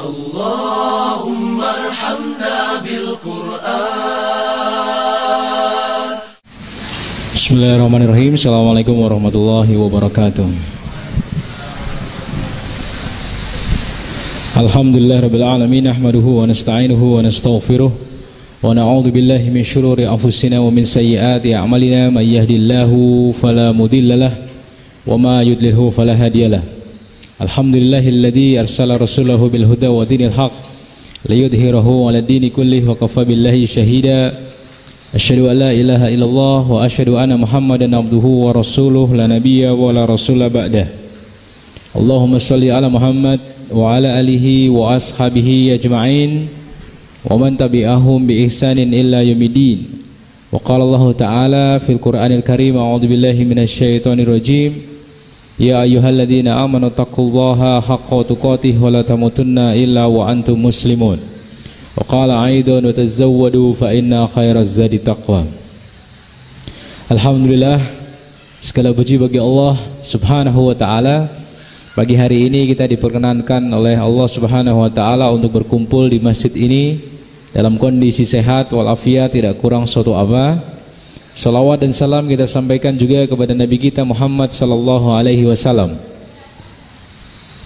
Allahumma arhamna bil Qur'an. Bismillahirrahmanirrahim. Assalamualaikum warahmatullahi wabarakatuh. Alhamdulillah rabbil alamin, nahmaduhu wa nasta'inuhu wa nastaghfiruh wa na'udzu billahi min syururi anfusina wa min sayyiati a'malina, may yahdihillahu fala mudhillalah wa ma yudlilhu fala hadiyalah. Alhamdulillahilladzi arsala rasulahu bil huda wa dinil haqq liyudhhirahu 'ala dini kullih wa kafa billahi shahida. Asyhadu an la ilaha illallah wa asyhadu anna Muhammadan abduhu wa rasuluh, la nabiyya wa la rasula ba'dah. Allahumma shalli ala Muhammad wa ala alihi wa ashabihi ajma'in wa man tabi'ahum bi ihsanin illa yaumiddin. Wa qala Allah ta'ala fil Qur'anil Karim, a'udzu billahi minasy syaithanir rajim. Ya ayyuhalladzina amanu taqullaha haqqa tuqatih wa la tamutunna illa wa antum muslimun. Wa qala aidan wa tazawwadu fa inna khairaz zadi taqwa. Alhamdulillah, segala puji bagi Allah Subhanahu wa taala. Pagi hari ini kita diperkenankan oleh Allah Subhanahu wa taala untuk berkumpul di masjid ini dalam kondisi sehat walafiat, tidak kurang suatu apa. Salawat dan salam kita sampaikan juga kepada Nabi kita Muhammad sallallahu alaihi wasallam,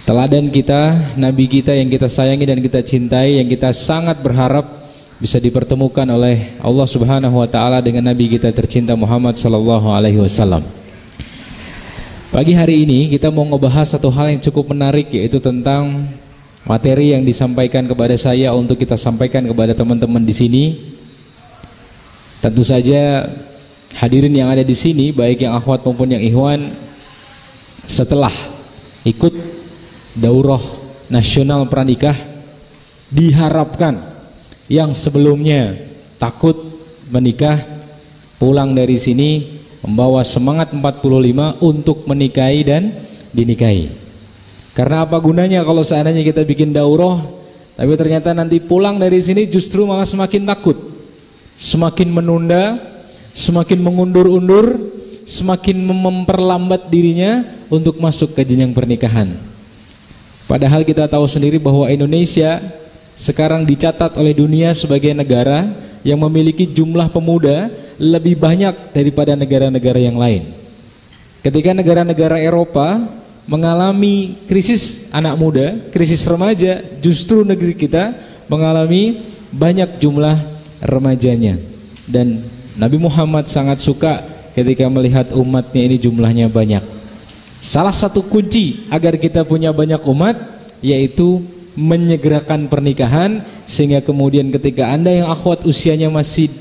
teladan kita, Nabi kita yang kita sayangi dan kita cintai, yang kita sangat berharap bisa dipertemukan oleh Allah Subhanahu wa taala dengan Nabi kita tercinta Muhammad sallallahu alaihi wasallam. Pagi hari ini kita mau ngebahas satu hal yang cukup menarik, yaitu tentang materi yang disampaikan kepada saya untuk kita sampaikan kepada teman-teman di sini. Tentu saja hadirin yang ada di sini, baik yang akhwat maupun yang ikhwan, setelah ikut daurah nasional pranikah, diharapkan yang sebelumnya takut menikah pulang dari sini membawa semangat 45 untuk menikahi dan dinikahi. Karena apa gunanya kalau seandainya kita bikin daurah tapi ternyata nanti pulang dari sini justru malah semakin takut, semakin menunda, semakin mengundur-undur, semakin memperlambat dirinya untuk masuk ke jenjang pernikahan. Padahal kita tahu sendiri bahwa Indonesia sekarang dicatat oleh dunia sebagai negara yang memiliki jumlah pemuda lebih banyak daripada negara-negara yang lain. Ketika negara-negara Eropa mengalami krisis anak muda, krisis remaja, justru negeri kita mengalami banyak jumlah remajanya. Dan Nabi Muhammad sangat suka ketika melihat umatnya ini jumlahnya banyak. Salah satu kunci agar kita punya banyak umat yaitu menyegerakan pernikahan, sehingga kemudian ketika Anda yang akhwat usianya masih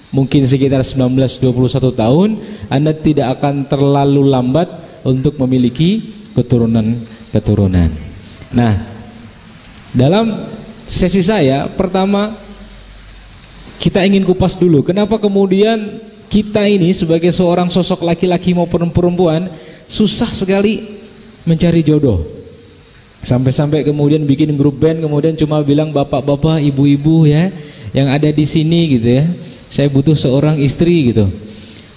mungkin sekitar 19-21 tahun, Anda tidak akan terlalu lambat untuk memiliki keturunan. Nah, dalam sesi saya pertama kita ingin kupas dulu kenapa kemudian kita ini sebagai seorang sosok laki-laki maupun perempuan susah sekali mencari jodoh. Sampai-sampai kemudian bikin grup band, kemudian cuma bilang bapak-bapak, ibu-ibu ya yang ada di sini gitu ya, saya butuh seorang istri gitu.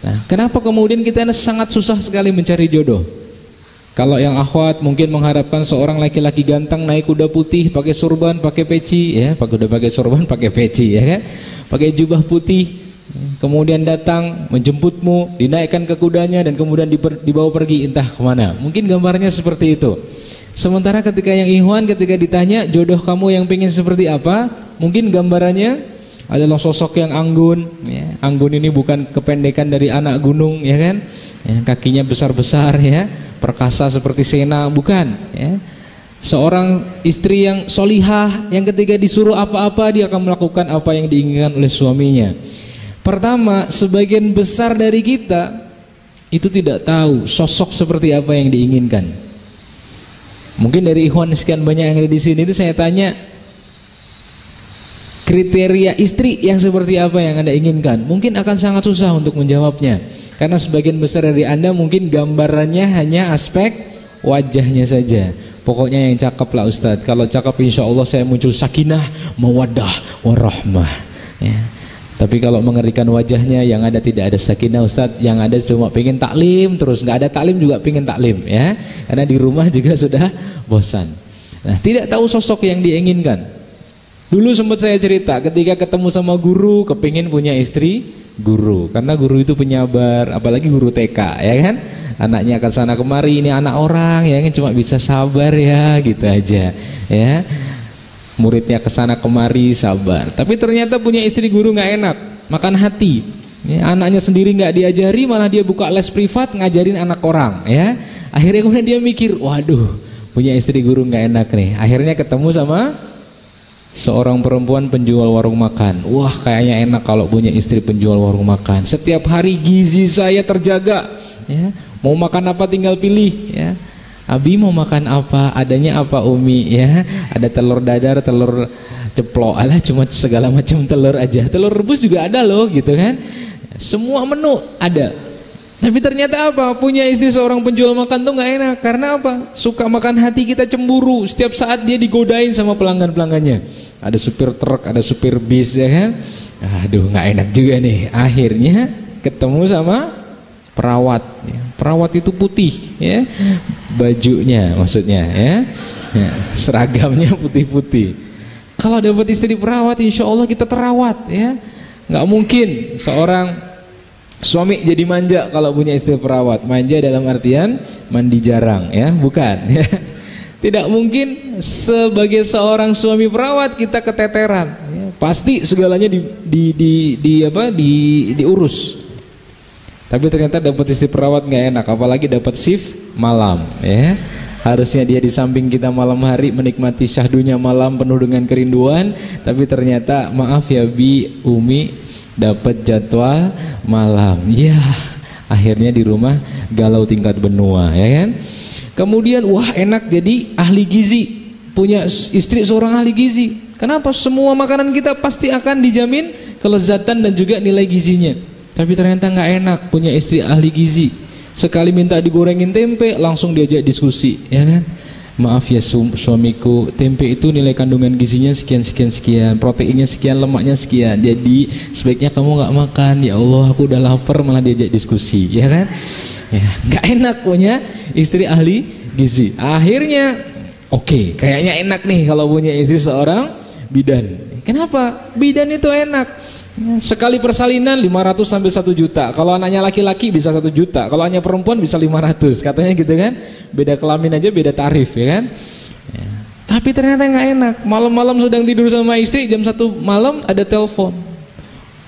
Nah, kenapa kemudian kita sangat susah sekali mencari jodoh? Kalau yang akhwat mungkin mengharapkan seorang laki-laki ganteng, naik kuda putih, pakai sorban, pakai peci ya, udah pakai sorban, pakai peci ya kan, pakai jubah putih, kemudian datang menjemputmu, dinaikkan ke kudanya dan kemudian dibawa pergi entah kemana. Mungkin gambarnya seperti itu. Sementara ketika yang ikhwan, ketika ditanya jodoh kamu yang pengen seperti apa, mungkin gambarannya adalah sosok yang anggun ya. Anggun ini bukan kependekan dari anak gunung ya kan ya, kakinya besar-besar ya, perkasa seperti Sena, bukan ya. Seorang istri yang solihah, yang ketika disuruh apa-apa dia akan melakukan apa yang diinginkan oleh suaminya. Pertama, sebagian besar dari kita itu tidak tahu sosok seperti apa yang diinginkan. Mungkin dari ikhwan sekian banyak yang ada di sini itu saya tanya kriteria istri yang seperti apa yang Anda inginkan, mungkin akan sangat susah untuk menjawabnya. Karena sebagian besar dari Anda mungkin gambarannya hanya aspek wajahnya saja. Pokoknya yang cakep lah Ustadz. Kalau cakep insya Allah saya muncul sakinah, mawaddah, warahmah ya. Tapi kalau mengerikan wajahnya yang ada tidak ada sakinah Ustadz, yang ada cuma pengen taklim terus, nggak ada taklim juga pengen taklim ya, karena di rumah juga sudah bosan. Nah, tidak tahu sosok yang diinginkan. Dulu sempat saya cerita ketika ketemu sama guru, kepingin punya istri guru, karena guru itu penyabar, apalagi guru TK, ya kan? Anaknya akan sana kemari, ini anak orang, ya kan, cuma bisa sabar ya, gitu aja, ya. Muridnya kesana kemari sabar, tapi ternyata punya istri guru nggak enak, makan hati. Ya, anaknya sendiri nggak diajari, malah dia buka les privat ngajarin anak orang, ya. Akhirnya kemudian dia mikir, waduh, punya istri guru nggak enak nih. Akhirnya ketemu sama seorang perempuan penjual warung makan. Wah, kayaknya enak kalau punya istri penjual warung makan. Setiap hari gizi saya terjaga, ya. Mau makan apa tinggal pilih, ya. Abi mau makan apa, adanya apa Umi, ya. Ada telur dadar, telur ceplok, alah cuma segala macam telur aja. Telur rebus juga ada loh, gitu kan. Semua menu ada. Tapi ternyata apa? Punya istri seorang penjual makan tuh nggak enak. Karena apa? Suka makan hati kita, cemburu. Setiap saat dia digodain sama pelanggan-pelanggannya. Ada supir truk, ada supir bis, ya kan? Aduh, nggak enak juga nih. Akhirnya ketemu sama perawat. Perawat itu putih, ya. Bajunya maksudnya, ya. Seragamnya putih-putih. Kalau dapat istri perawat, insya Allah kita terawat, ya. Nggak mungkin seorang suami jadi manja kalau punya istri perawat. Manja dalam artian mandi jarang, ya, bukan, ya. Tidak mungkin sebagai seorang suami perawat kita keteteran, ya. Pasti segalanya diurus. Tapi ternyata dapat istri perawat nggak enak, apalagi dapat shift malam, ya. Harusnya dia di samping kita malam hari menikmati syahdunya malam penuh dengan kerinduan, tapi ternyata maaf ya Bi, Umi, dapat jadwal malam. Ya, akhirnya di rumah galau tingkat benua, ya kan? Kemudian wah enak jadi ahli gizi, punya istri seorang ahli gizi. Kenapa? Semua makanan kita pasti akan dijamin kelezatan dan juga nilai gizinya. Tapi ternyata nggak enak punya istri ahli gizi. Sekali minta digorengin tempe langsung diajak diskusi, ya kan? Maaf ya suamiku, tempe itu nilai kandungan gizinya sekian, proteinnya sekian, lemaknya sekian. Jadi sebaiknya kamu nggak makan. Ya Allah, aku udah lapar malah diajak diskusi, ya kan? Ya, nggak enak punya istri ahli gizi. Akhirnya, oke, kayaknya enak nih kalau punya istri seorang bidan. Kenapa? Bidan itu enak. Sekali persalinan 500 sampai 1 juta. Kalau anaknya laki-laki bisa 1 juta. Kalau anaknya perempuan bisa 500. Katanya gitu kan. Beda kelamin aja beda tarif, ya kan. Ya. Tapi ternyata nggak enak. Malam-malam sedang tidur sama istri, jam 1 malam ada telepon.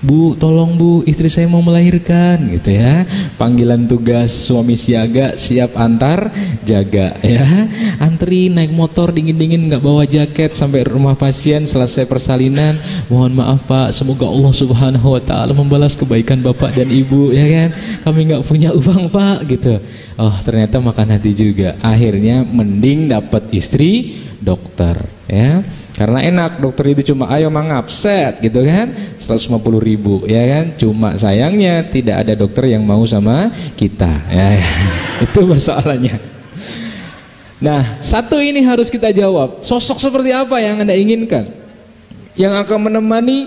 Bu, tolong Bu, istri saya mau melahirkan, gitu ya. Panggilan tugas suami siaga, siap antar jaga, ya. Antri naik motor dingin-dingin nggak bawa jaket sampai rumah pasien. Selesai persalinan, mohon maaf Pak, semoga Allah Subhanahu Wa Taala membalas kebaikan Bapak dan Ibu, ya kan. Kami nggak punya uang Pak, gitu. Oh, ternyata makan hati juga. Akhirnya mending dapat istri dokter, ya. Karena enak, dokter itu cuma ayo mangap, set, gitu kan, 150.000, ya kan. Cuma sayangnya tidak ada dokter yang mau sama kita, ya. Itu persoalannya. Nah, satu ini harus kita jawab. Sosok seperti apa yang Anda inginkan, yang akan menemani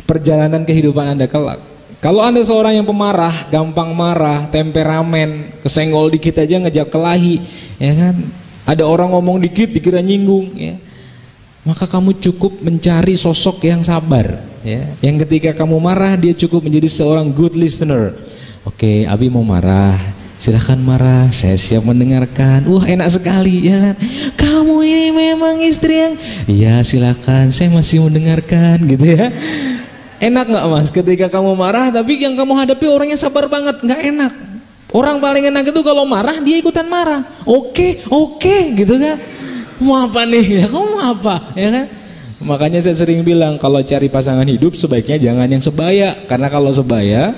perjalanan kehidupan Anda kelak? Kalau Anda seorang yang pemarah, gampang marah, temperamen, kesenggol dikit aja ngejak kelahi, ya kan. Ada orang ngomong dikit dikira nyinggung, ya. Maka kamu cukup mencari sosok yang sabar, ya. Yang ketika kamu marah dia cukup menjadi seorang good listener. Oke, Abi mau marah, silahkan marah, saya siap mendengarkan. Wah enak sekali, ya kan. Kamu ini memang istri yang, iya silahkan, saya masih mendengarkan, gitu ya. Enak nggak Mas ketika kamu marah tapi yang kamu hadapi orangnya sabar banget? Nggak enak. Orang paling enak itu kalau marah dia ikutan marah. Oke, gitu kan. Mau apa nih? Ya kamu mau apa? Ya kan? Makanya saya sering bilang kalau cari pasangan hidup sebaiknya jangan yang sebaya. Karena kalau sebaya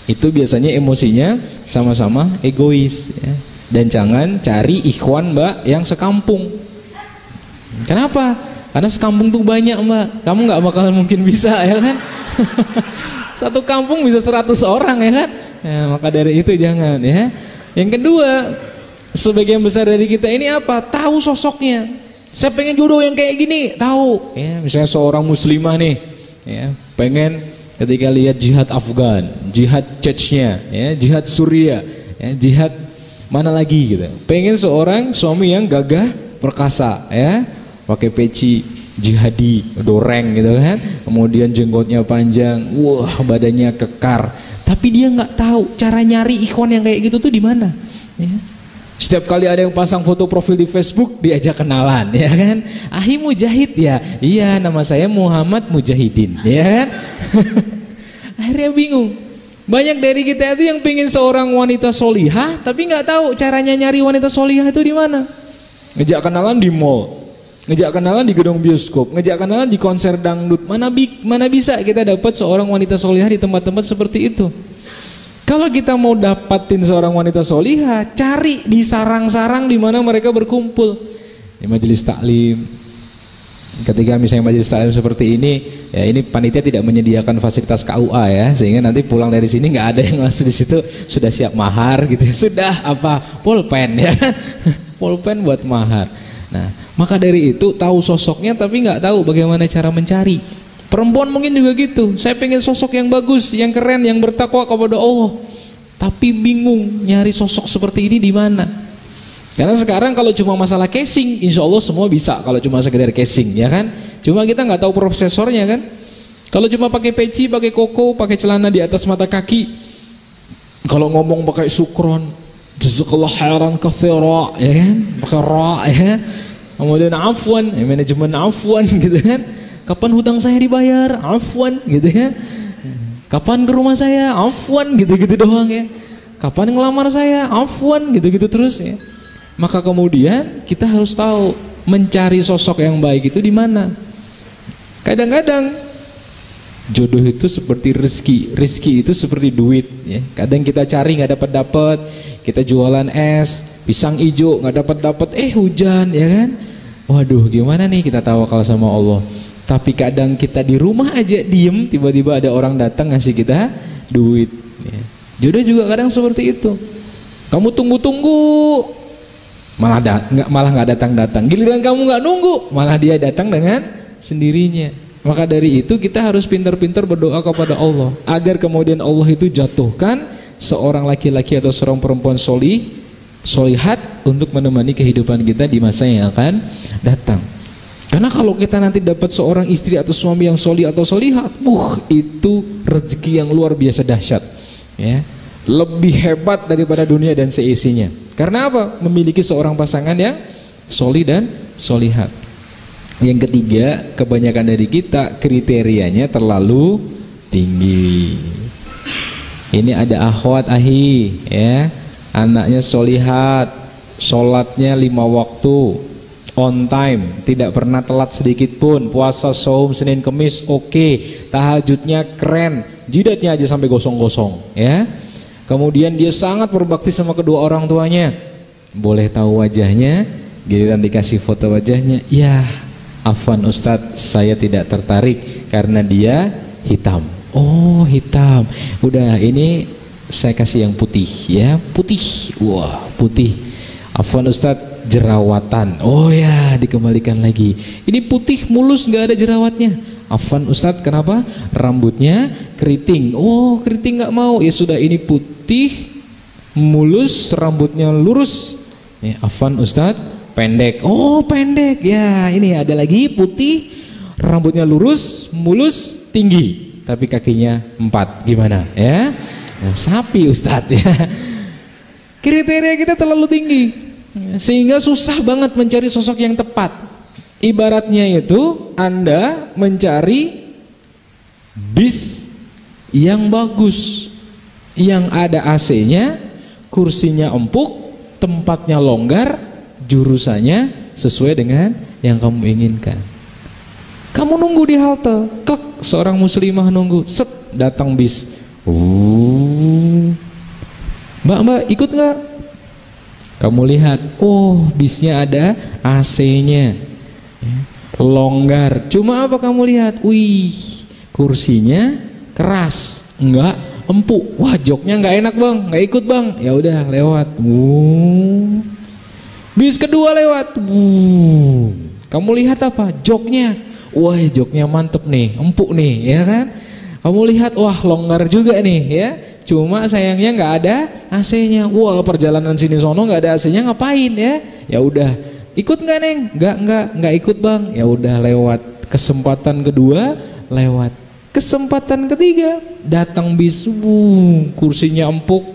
itu biasanya emosinya sama-sama egois, ya. Dan jangan cari ikhwan Mbak yang sekampung. Kenapa? Karena sekampung tuh banyak Mbak. Kamu nggak bakalan mungkin bisa, ya kan? Satu kampung bisa 100 orang, ya kan? Ya, maka dari itu jangan, ya. Yang kedua, sebagian besar dari kita ini apa? Tahu sosoknya. Saya pengen jodoh yang kayak gini, tahu. Ya, misalnya seorang muslimah nih, ya, pengen ketika lihat jihad Afgan, jihad Chechnya, ya, jihad Suria, ya, jihad mana lagi gitu. Pengen seorang suami yang gagah perkasa ya, pakai peci jihadi, doreng gitu kan, kemudian jenggotnya panjang, wah badannya kekar, tapi dia nggak tahu cara nyari ikhwan yang kayak gitu tuh di mana ya. Setiap kali ada yang pasang foto profil di Facebook, diajak kenalan, ya kan? Ahi Mujahid ya? Iya, nama saya Muhammad Mujahidin, ya kan? Akhirnya bingung. Banyak dari kita itu yang pengen seorang wanita solihah, tapi nggak tahu caranya nyari wanita solihah itu di mana. Ngejak kenalan di mall, ngejak kenalan di gedung bioskop, ngejak kenalan di konser dangdut. Mana bisa kita dapat seorang wanita solihah di tempat-tempat seperti itu? Kalau kita mau dapatin seorang wanita solihah, cari di sarang-sarang di mana mereka berkumpul, di majelis taklim. Ketika misalnya majelis taklim seperti ini, ya ini panitia tidak menyediakan fasilitas KUA ya, sehingga nanti pulang dari sini nggak ada yang masuk di situ sudah siap mahar gitu, sudah apa pulpen ya, pulpen buat mahar. Nah, maka dari itu tahu sosoknya tapi nggak tahu bagaimana cara mencari. Perempuan mungkin juga gitu, saya pengen sosok yang bagus, yang keren, yang bertakwa kepada Allah, tapi bingung nyari sosok seperti ini di mana. Karena sekarang kalau cuma masalah casing, insya Allah semua bisa kalau cuma sekedar casing, ya kan? Cuma kita nggak tahu prosesornya kan? Kalau cuma pakai peci, pakai koko, pakai celana di atas mata kaki, kalau ngomong pakai sukron, jazakallah khairan katsira, ya kan? Pakai ra, ya. Kemudian afwan, ya, manajemen afwan gitu kan? Kapan hutang saya dibayar? Afwan gitu ya. Kapan ke rumah saya? Afwan gitu-gitu doang ya. Kapan ngelamar saya? Afwan gitu-gitu terus ya. Maka kemudian kita harus tahu mencari sosok yang baik itu di mana. Kadang-kadang jodoh itu seperti rezeki itu seperti duit ya. Kadang kita cari nggak dapat, kita jualan es, pisang hijau nggak dapat, hujan ya kan. Waduh, gimana nih kita tawakal sama Allah. Tapi kadang kita di rumah aja diem, tiba-tiba ada orang datang ngasih kita duit ya. Jodoh juga kadang seperti itu. Kamu tunggu-tunggu, malah nggak datang-datang. Giliran kamu nggak nunggu, malah dia datang dengan sendirinya. Maka dari itu kita harus pintar-pintar berdoa kepada Allah agar kemudian Allah itu jatuhkan seorang laki-laki atau seorang perempuan solihat untuk menemani kehidupan kita di masa yang akan datang. Karena kalau kita nanti dapat seorang istri atau suami yang solih atau solihat, itu rezeki yang luar biasa dahsyat ya. Lebih hebat daripada dunia dan seisinya. Karena apa? Memiliki seorang pasangan yang solih dan solihat. Yang ketiga, kebanyakan dari kita kriterianya terlalu tinggi. Ini ada akhwat ahi ya, anaknya solihat, sholatnya 5 waktu, on time, tidak pernah telat sedikit pun, puasa saum Senin Kemis oke, tahajudnya keren, jidatnya aja sampai gosong-gosong ya. Kemudian dia sangat berbakti sama kedua orang tuanya. Boleh tahu wajahnya, giliran dikasih foto wajahnya, ya afwan Ustadz, saya tidak tertarik karena dia hitam. Oh hitam, udah ini saya kasih yang putih ya, putih, wah putih. Afwan Ustadz, jerawatan, oh ya dikembalikan lagi, ini putih mulus nggak ada jerawatnya. Afwan Ustadz, kenapa? Rambutnya keriting, oh keriting nggak mau, ya sudah ini putih mulus rambutnya lurus ya. Afwan Ustadz, pendek, oh pendek ya, ini ada lagi putih rambutnya lurus mulus tinggi tapi kakinya 4, gimana ya? Nah, sapi Ustadz ya. Kriteria kita terlalu tinggi sehingga susah banget mencari sosok yang tepat. Ibaratnya itu Anda mencari bis yang bagus, yang ada AC-nya, kursinya empuk, tempatnya longgar, jurusannya sesuai dengan yang kamu inginkan. Kamu nunggu di halte, klik, seorang muslimah nunggu, set, datang bis. Mbak ikut nggak? Kamu lihat, oh bisnya ada AC-nya, longgar. Cuma apa kamu lihat? Wih, kursinya keras, enggak empuk. Wah, joknya enggak enak bang, enggak ikut bang. Ya udah lewat. Bis kedua lewat. Kamu lihat apa? Joknya. Wah, joknya mantep nih, empuk nih, ya kan? Kamu lihat, wah longgar juga nih, ya. Cuma sayangnya nggak ada AC-nya. Wah, perjalanan sini sono nggak ada AC-nya, ngapain ya? Ya udah, ikut nggak Neng? Nggak ikut Bang. Ya udah lewat. Kesempatan kedua lewat. Kesempatan ketiga datang bis, kursinya empuk,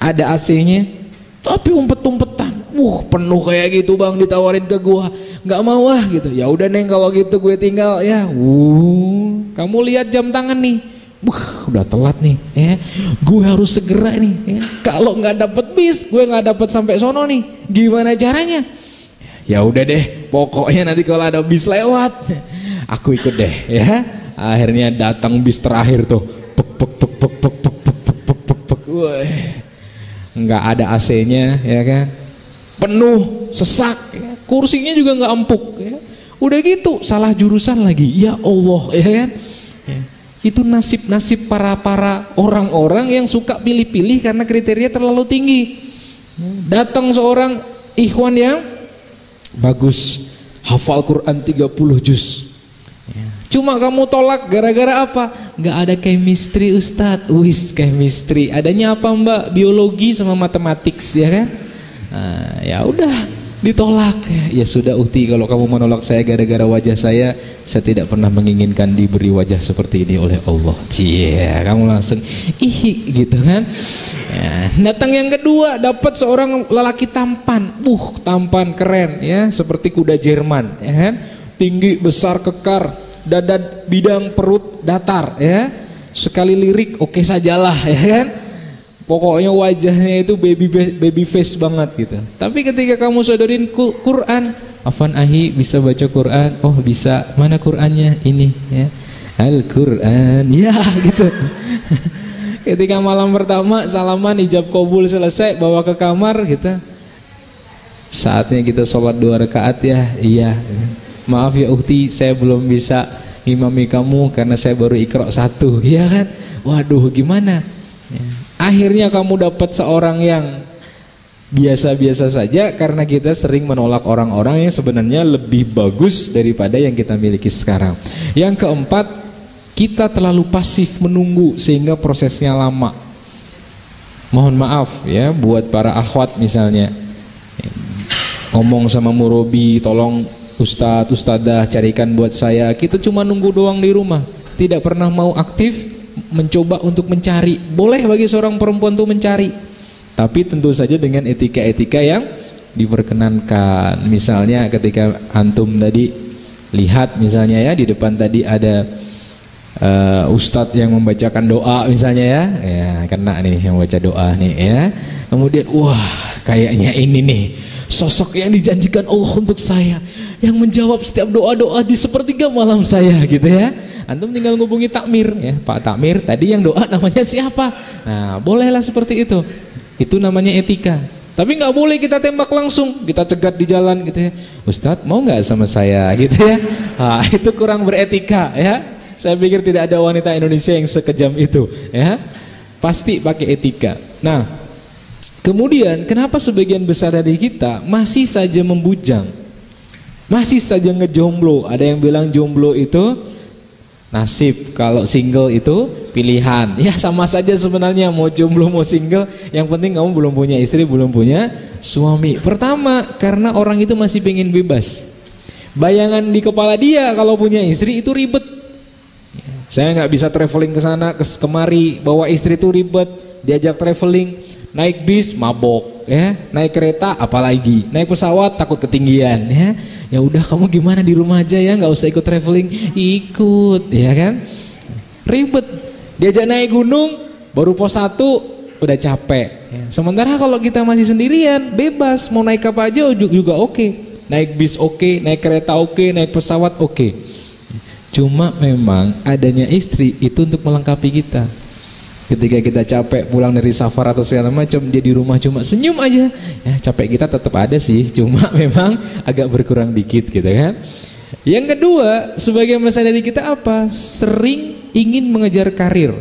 ada AC-nya, tapi umpet-umpetan. Penuh kayak gitu Bang, ditawarin ke gua. Nggak mau gitu. Ya udah Neng kalau gitu gue tinggal ya. Kamu lihat jam tangan nih. Udah telat nih ya. Gue harus segera nih ya. Kalau nggak dapet bis, gue nggak dapet sampai sono nih. Gimana caranya? Ya udah deh, pokoknya nanti kalau ada bis lewat, aku ikut deh ya. Akhirnya datang bis terakhir tuh. Nggak ada AC-nya ya kan. Penuh, sesak ya. Kursinya juga nggak empuk ya. Udah gitu salah jurusan lagi. Ya Allah ya kan. Ya. Itu nasib-nasib para orang-orang yang suka pilih-pilih karena kriteria terlalu tinggi. Datang seorang ikhwan yang bagus, hafal Quran 30 juz. Cuma kamu tolak gara-gara apa? Nggak ada chemistry Ustadz. Chemistry. Adanya apa Mbak? Biologi sama matematik ya kan? Nah, ya udah ditolak. Ya sudah Ukti, kalau kamu menolak saya gara-gara wajah saya tidak pernah menginginkan diberi wajah seperti ini oleh Allah. Kamu langsung gitu kan. Ya, datang yang kedua, dapat seorang lelaki tampan. Tampan keren ya, seperti kuda Jerman ya kan. Tinggi, besar, kekar, dada bidang, perut datar ya. Sekali lirik oke sajalah ya kan. Pokoknya wajahnya itu baby face banget gitu. Tapi ketika kamu sodorin Quran, Afan Ahi bisa baca Quran? Oh bisa. Mana Qurannya? Ini ya. Al-Quran. Ya gitu. Ketika malam pertama salaman, ijab kabul selesai, bawa ke kamar gitu. Saatnya kita sholat 2 rakaat ya. Iya. Maaf ya Ukti, saya belum bisa ngimami kamu karena saya baru Iqra 1. Iya kan? Waduh gimana? Ya. Akhirnya kamu dapat seorang yang biasa-biasa saja karena kita sering menolak orang-orang yang sebenarnya lebih bagus daripada yang kita miliki sekarang. Yang keempat, kita terlalu pasif menunggu sehingga prosesnya lama. Mohon maaf ya buat para akhwat misalnya, ngomong sama murobi, tolong Ustadz, Ustadzah carikan buat saya. Kita cuma nunggu doang di rumah, tidak pernah mau aktif mencoba untuk mencari. Boleh bagi seorang perempuan tuh mencari, tapi tentu saja dengan etika-etika yang diperkenankan. Misalnya ketika antum tadi lihat misalnya ya, di depan tadi ada ustadz yang membacakan doa misalnya ya kena nih yang baca doa nih ya. Kemudian kayaknya ini nih sosok yang dijanjikan Allah untuk saya, yang menjawab setiap doa-doa di sepertiga malam saya gitu ya. Antum tinggal ngubungi takmir ya, Pak Takmir tadi yang doa namanya siapa? Nah bolehlah seperti itu. Itu namanya etika. Tapi nggak boleh kita tembak langsung, kita cegat di jalan gitu ya. Ustadz mau nggak sama saya gitu ya. Itu kurang beretika ya. Saya pikir tidak ada wanita Indonesia yang sekejam itu ya. Pasti pakai etika. Nah kemudian kenapa sebagian besar dari kita masih saja membujang, masih saja ngejomblo? Ada yang bilang jomblo itu nasib, kalau single itu pilihan. Ya sama saja sebenarnya, mau jomblo mau single, yang penting kamu belum punya istri, belum punya suami. Pertama, karena orang itu masih pengen bebas. Bayangan di kepala dia kalau punya istri itu ribet. Saya nggak bisa traveling ke sana kemari, bawa istri itu ribet, diajak traveling, naik bis mabok ya, naik kereta apalagi, naik pesawat takut ketinggian ya. Ya udah kamu gimana di rumah aja ya, nggak usah ikut traveling. Ikut ya kan, ribet. Diajak naik gunung baru pos 1 udah capek ya. Sementara kalau kita masih sendirian bebas, mau naik apa aja juga oke. Naik bis oke, naik kereta oke, naik pesawat oke. Cuma memang adanya istri itu untuk melengkapi kita. Ketika kita capek pulang dari safar atau segala macam, dia di rumah cuma senyum aja, ya capek kita tetap ada sih, cuma memang agak berkurang dikit gitu kan. Yang kedua, sebagian besar dari kita apa? Sering ingin mengejar karir.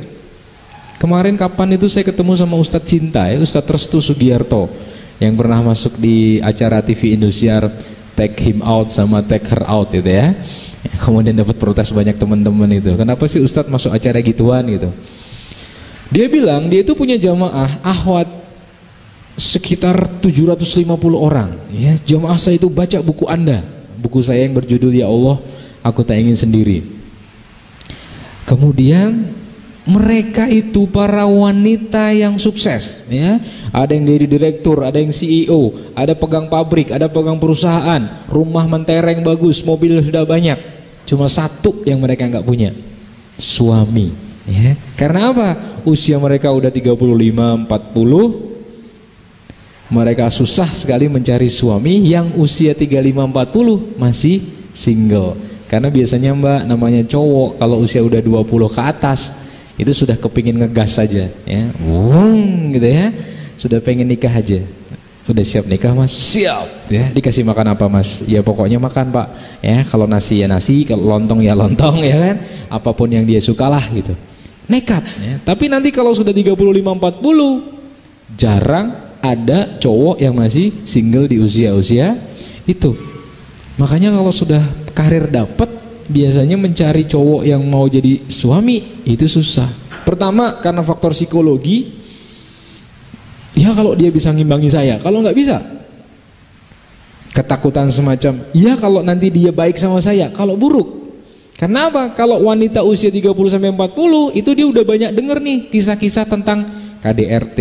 Kemarin kapan itu saya ketemu sama Ustadz Cinta ya, Ustadz Restu Sugiarto, yang pernah masuk di acara TV Indosiar Take Him Out sama Take Her Out gitu ya. Kemudian dapat protes banyak teman-teman itu. Kenapa sih Ustadz masuk acara gituan gitu? Dia bilang dia itu punya jamaah akhwat sekitar 750 orang ya. Jamaah saya itu baca buku Anda, buku saya yang berjudul Ya Allah Aku Tak Ingin Sendiri. Kemudian mereka itu para wanita yang sukses ya. Ada yang jadi direktur, ada yang CEO, ada pegang pabrik, ada pegang perusahaan, rumah mentereng bagus, mobil sudah banyak. Cuma satu yang mereka nggak punya, suami ya. Karena apa? Usia mereka udah 35, 40. Mereka susah sekali mencari suami yang usia 35, 40 masih single. Karena biasanya Mbak, namanya cowok kalau usia udah 20 ke atas itu sudah kepingin ngegas saja ya, gitu ya, sudah pengen nikah aja. Sudah siap nikah Mas? Siap ya. Dikasih makan apa Mas? Ya pokoknya makan Pak ya, kalau nasi ya nasi, kalau lontong ya lontong ya kan, apapun yang dia sukalah gitu. Nekat ya. Tapi nanti kalau sudah 35, 40 jarang ada cowok yang masih single di usia-usia itu. Makanya kalau sudah karir dapat, biasanya mencari cowok yang mau jadi suami itu susah. Pertama karena faktor psikologi. Ya kalau dia bisa ngimbangi saya, kalau nggak bisa ketakutan semacam, ya kalau nanti dia baik sama saya, kalau buruk. Karena apa? Kalau wanita usia 30-40 itu dia udah banyak denger nih kisah-kisah tentang KDRT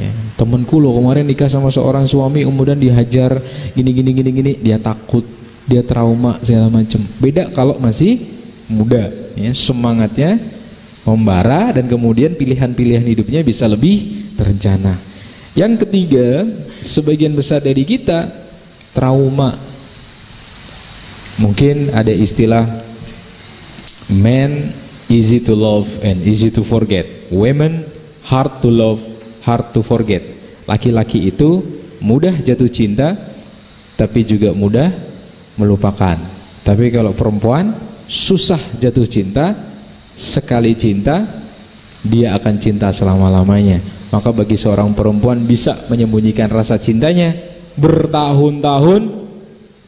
ya. Temenku loh kemarin nikah sama seorang suami, kemudian dihajar gini, dia takut, dia trauma segala macam. Beda kalau masih muda ya, semangatnya membara dan kemudian pilihan-pilihan hidupnya bisa lebih terencana. Yang ketiga, sebagian besar dari kita trauma. Mungkin ada istilah men easy to love and easy to forget, women hard to love, hard to forget. Laki-laki itu mudah jatuh cinta tapi juga mudah melupakan. Tapi kalau perempuan susah jatuh cinta, sekali cinta dia akan cinta selama-lamanya. Maka bagi seorang perempuan bisa menyembunyikan rasa cintanya bertahun-tahun,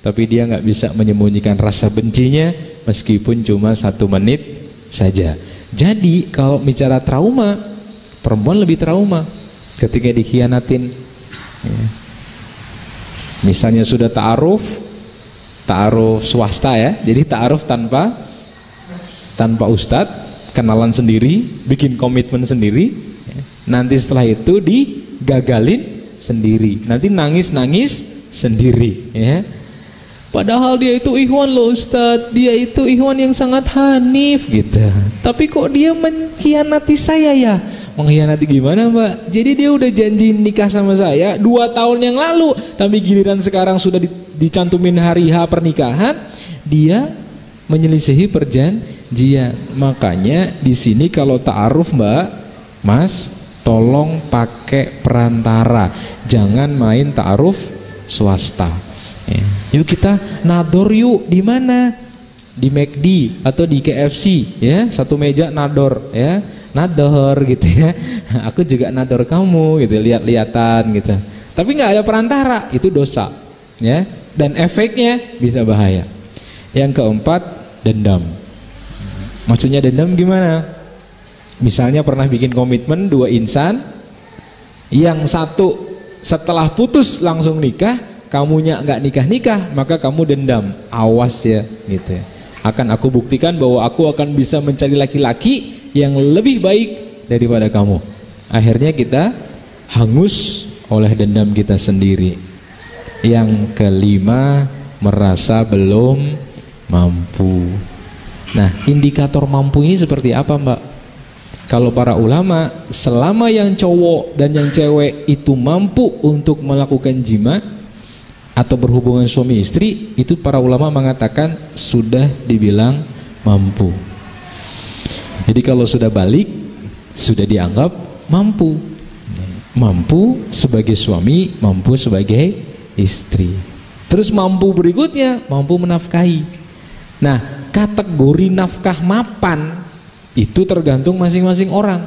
tapi dia nggak bisa menyembunyikan rasa bencinya meskipun cuma 1 menit saja. Jadi kalau bicara trauma, perempuan lebih trauma ketika dikhianatin ya. Misalnya sudah ta'aruf swasta ya, jadi ta'aruf tanpa ustadz, kenalan sendiri, bikin komitmen sendiri ya. Nanti setelah itu digagalin sendiri, nanti nangis sendiri ya. Padahal dia itu ikhwan loh Ustadz, dia itu ikhwan yang sangat hanif gitu. Tapi kok dia mengkhianati saya ya? Mengkhianati gimana Mbak? Jadi dia udah janji nikah sama saya 2 tahun yang lalu, tapi giliran sekarang sudah dicantumin hari H pernikahan, dia menyelisihi perjanjian. Makanya di sini kalau ta'aruf Mbak, Mas, tolong pakai perantara, jangan main ta'aruf swasta. Ya. Yuk kita nador yuk, di mana? Di McD atau di KFC ya, satu meja nador ya, nador gitu ya. Aku juga nador kamu gitu, lihat-lihatan gitu. Tapi nggak ada perantara, itu dosa ya, dan efeknya bisa bahaya. Yang keempat, dendam. Maksudnya dendam gimana? Misalnya pernah bikin komitmen 2 insan, yang satu setelah putus langsung nikah, kamunya nggak nikah-nikah, maka kamu dendam. Awas ya gitu. Akan aku buktikan bahwa aku akan bisa mencari laki-laki yang lebih baik daripada kamu. Akhirnya kita hangus oleh dendam kita sendiri. Yang kelima, merasa belum mampu. Nah, indikator mampu ini seperti apa Mbak? Kalau para ulama, selama yang cowok dan yang cewek itu mampu untuk melakukan jima atau berhubungan suami istri, itu para ulama mengatakan sudah dibilang mampu. Jadi kalau sudah balik, sudah dianggap mampu. Mampu sebagai suami, mampu sebagai istri. Terus mampu berikutnya, mampu menafkahi. Nah, kategori nafkah mapan itu tergantung masing-masing orang,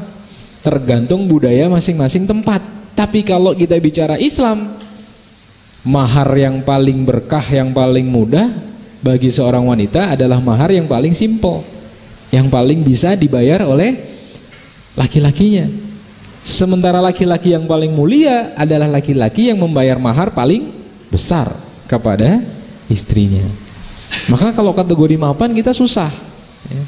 tergantung budaya masing-masing tempat. Tapi kalau kita bicara Islam, mahar yang paling berkah, yang paling mudah bagi seorang wanita adalah mahar yang paling simple, yang paling bisa dibayar oleh laki-lakinya. Sementara laki-laki yang paling mulia adalah laki-laki yang membayar mahar paling besar kepada istrinya. Maka kalau kategori mapan kita susah ya.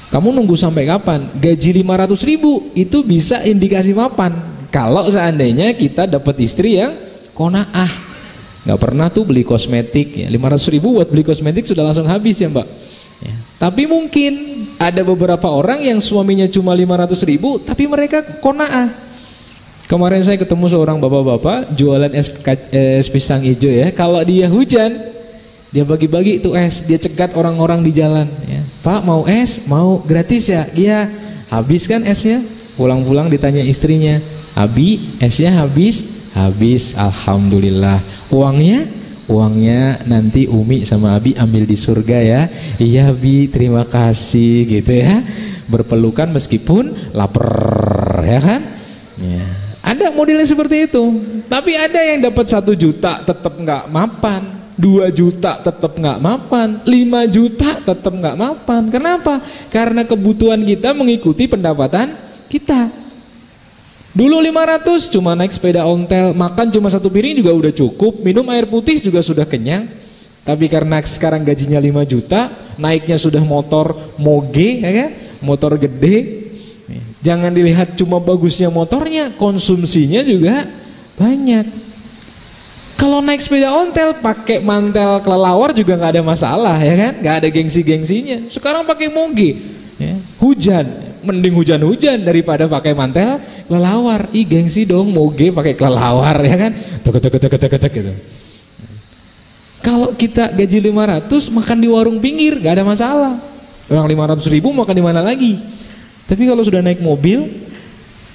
Kamu nunggu sampai kapan? Gaji 500.000 itu bisa indikasi mapan. Kalau seandainya kita dapat istri yang qanaah, nggak pernah tuh beli kosmetik ya. 500.000 buat beli kosmetik sudah langsung habis ya Mbak ya. Tapi mungkin ada beberapa orang yang suaminya cuma 500.000 tapi mereka qanaah. Kemarin saya ketemu seorang bapak-bapak jualan es pisang hijau ya. Kalau dia hujan, dia bagi-bagi itu es, dia cegat orang-orang di jalan ya. Pak mau es? Mau gratis ya? Iya. Habis kan esnya? Pulang-pulang ditanya istrinya, Abi esnya habis? Habis. Alhamdulillah. Uangnya nanti Umi sama Abi ambil di surga ya. Iya Bi, terima kasih gitu ya. Berpelukan meskipun lapar ya kan ya. Ada modelnya seperti itu. Tapi ada yang dapat 1 juta tetap nggak mapan, 2 juta tetap nggak mapan, 5 juta tetap nggak mapan. Kenapa? Karena kebutuhan kita mengikuti pendapatan kita. Dulu 500 cuma naik sepeda ontel, makan cuma 1 piring juga udah cukup, minum air putih juga sudah kenyang. Tapi karena sekarang gajinya 5 juta, naiknya sudah motor moge ya kan? Motor gede. Jangan dilihat cuma bagusnya motornya, konsumsinya juga banyak. Kalau naik sepeda ontel pakai mantel kelelawar juga nggak ada masalah ya kan? Nggak ada gengsi-gengsinya. Sekarang pakai moge ya. Hujan, mending hujan-hujan daripada pakai mantel kelelawar. Ih gengsi dong moge pakai kelelawar ya kan? Tek gitu. Kalau kita gaji 500 makan di warung pinggir nggak ada masalah. Orang 500.000 makan di mana lagi? Tapi kalau sudah naik mobil,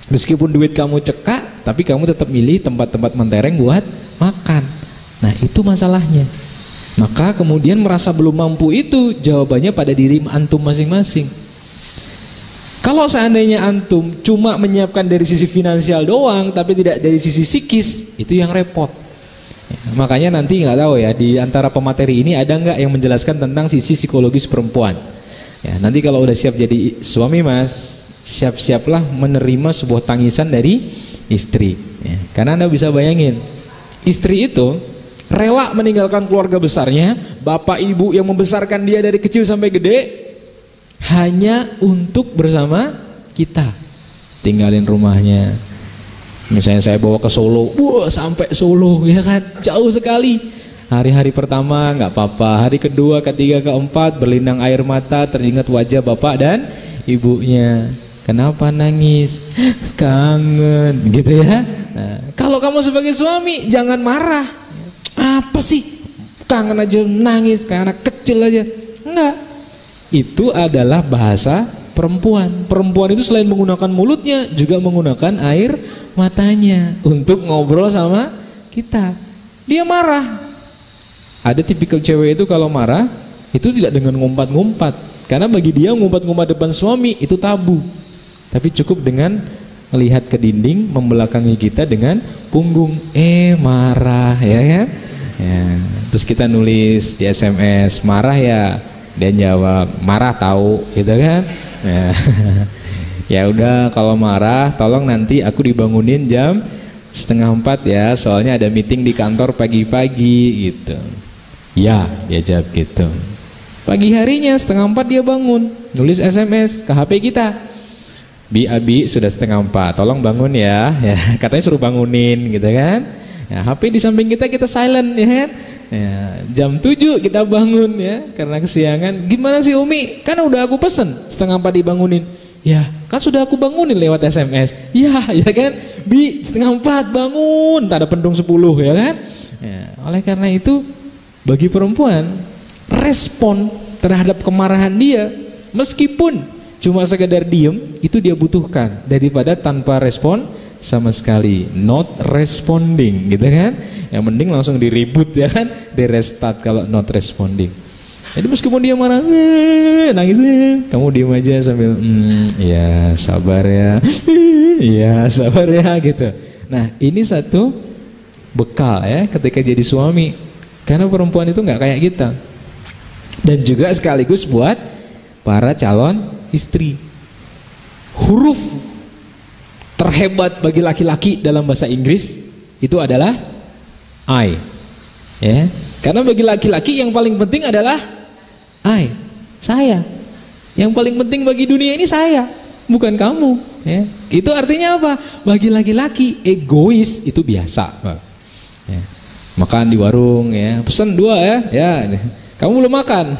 meskipun duit kamu cekak, tapi kamu tetap milih tempat-tempat mentereng buat makan. Nah itu masalahnya. Maka kemudian merasa belum mampu itu jawabannya pada diri antum masing-masing. Kalau seandainya antum cuma menyiapkan dari sisi finansial doang, tapi tidak dari sisi psikis, itu yang repot. Ya, makanya nanti nggak tahu ya di antara pemateri ini ada nggak yang menjelaskan tentang sisi psikologis perempuan. Ya, nanti kalau udah siap jadi suami mas, siap-siaplah menerima sebuah tangisan dari istri ya. Karena Anda bisa bayangin, istri itu rela meninggalkan keluarga besarnya, bapak ibu yang membesarkan dia dari kecil sampai gede, hanya untuk bersama kita. Tinggalin rumahnya, misalnya saya bawa ke Solo, sampai Solo ya kan, jauh sekali. Hari-hari pertama nggak apa-apa, hari kedua, ketiga, keempat berlinang air mata teringat wajah bapak dan ibunya. Kenapa nangis? Kangen gitu ya. Nah, kalau kamu sebagai suami jangan marah. Apa sih? Kangen aja nangis kayak anak kecil aja. Enggak. Itu adalah bahasa perempuan. Perempuan itu selain menggunakan mulutnya juga menggunakan air matanya untuk ngobrol sama kita. Dia marah. Ada tipikal cewek itu kalau marah itu tidak dengan ngumpat-ngumpat, karena bagi dia ngumpat-ngumpat depan suami itu tabu. Tapi cukup dengan melihat ke dinding membelakangi kita dengan punggung, marah ya kan ya. Terus kita nulis di SMS, marah ya, dia jawab marah tahu gitu kan ya. Ya udah kalau marah tolong nanti aku dibangunin jam 3:30 ya, soalnya ada meeting di kantor pagi-pagi gitu. Ya, dia jawab gitu. Pagi harinya 3:30 dia bangun, nulis SMS ke HP kita. Abi sudah 3:30, tolong bangun ya. Ya, katanya suruh bangunin gitu kan. Ya, HP di samping kita silent ya kan. Ya, jam 7 kita bangun ya karena kesiangan. Gimana sih Umi? Kan udah aku pesen 3:30 dibangunin. Ya, kan sudah aku bangunin lewat SMS. Ya kan? 3:30 bangun, tak ada pendung 10 ya kan. Ya, oleh karena itu bagi perempuan, respon terhadap kemarahan dia meskipun cuma sekedar diem itu dia butuhkan daripada tanpa respon sama sekali, not responding gitu kan. Yang mending langsung diribut ya kan, di restart kalau not responding. Jadi meskipun dia marah, nangis, kamu diem aja sambil ya sabar ya, ya sabar ya gitu. Nah ini satu bekal ya ketika jadi suami. Karena perempuan itu nggak kayak kita. Dan juga sekaligus buat para calon istri. Huruf terhebat bagi laki-laki dalam bahasa Inggris itu adalah I. Ya. Karena bagi laki-laki yang paling penting adalah I, saya. Yang paling penting bagi dunia ini saya, bukan kamu. Ya. Itu artinya apa? Bagi laki-laki egois itu biasa. Ya. Makan di warung, ya, pesan 2 ya, ya. Kamu belum makan,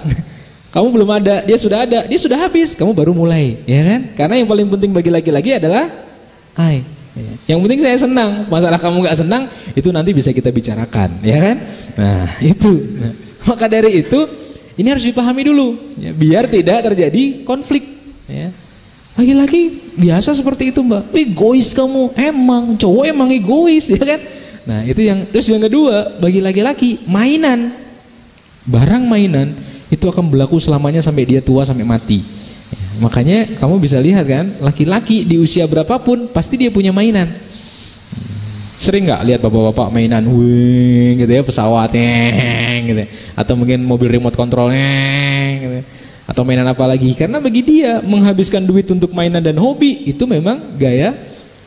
kamu belum ada, dia sudah ada, dia sudah habis, kamu baru mulai, ya kan? Karena yang paling penting bagi laki-laki adalah I. Yang penting saya senang, masalah kamu gak senang itu nanti bisa kita bicarakan, ya kan? Nah itu, maka dari itu ini harus dipahami dulu, ya, biar tidak terjadi konflik. Ya. Laki-laki biasa seperti itu mbak, egois kamu, emang cowok emang egois, ya kan? Nah itu yang, terus yang kedua bagi laki-laki mainan, barang mainan itu akan berlaku selamanya sampai dia tua, sampai mati. Ya, makanya kamu bisa lihat kan, laki-laki di usia berapapun pasti dia punya mainan. Sering nggak lihat bapak-bapak mainan, wing gitu ya, pesawat, gitu ya, atau mungkin mobil remote control, gitu ya, atau mainan apa lagi? Karena bagi dia menghabiskan duit untuk mainan dan hobi itu memang gaya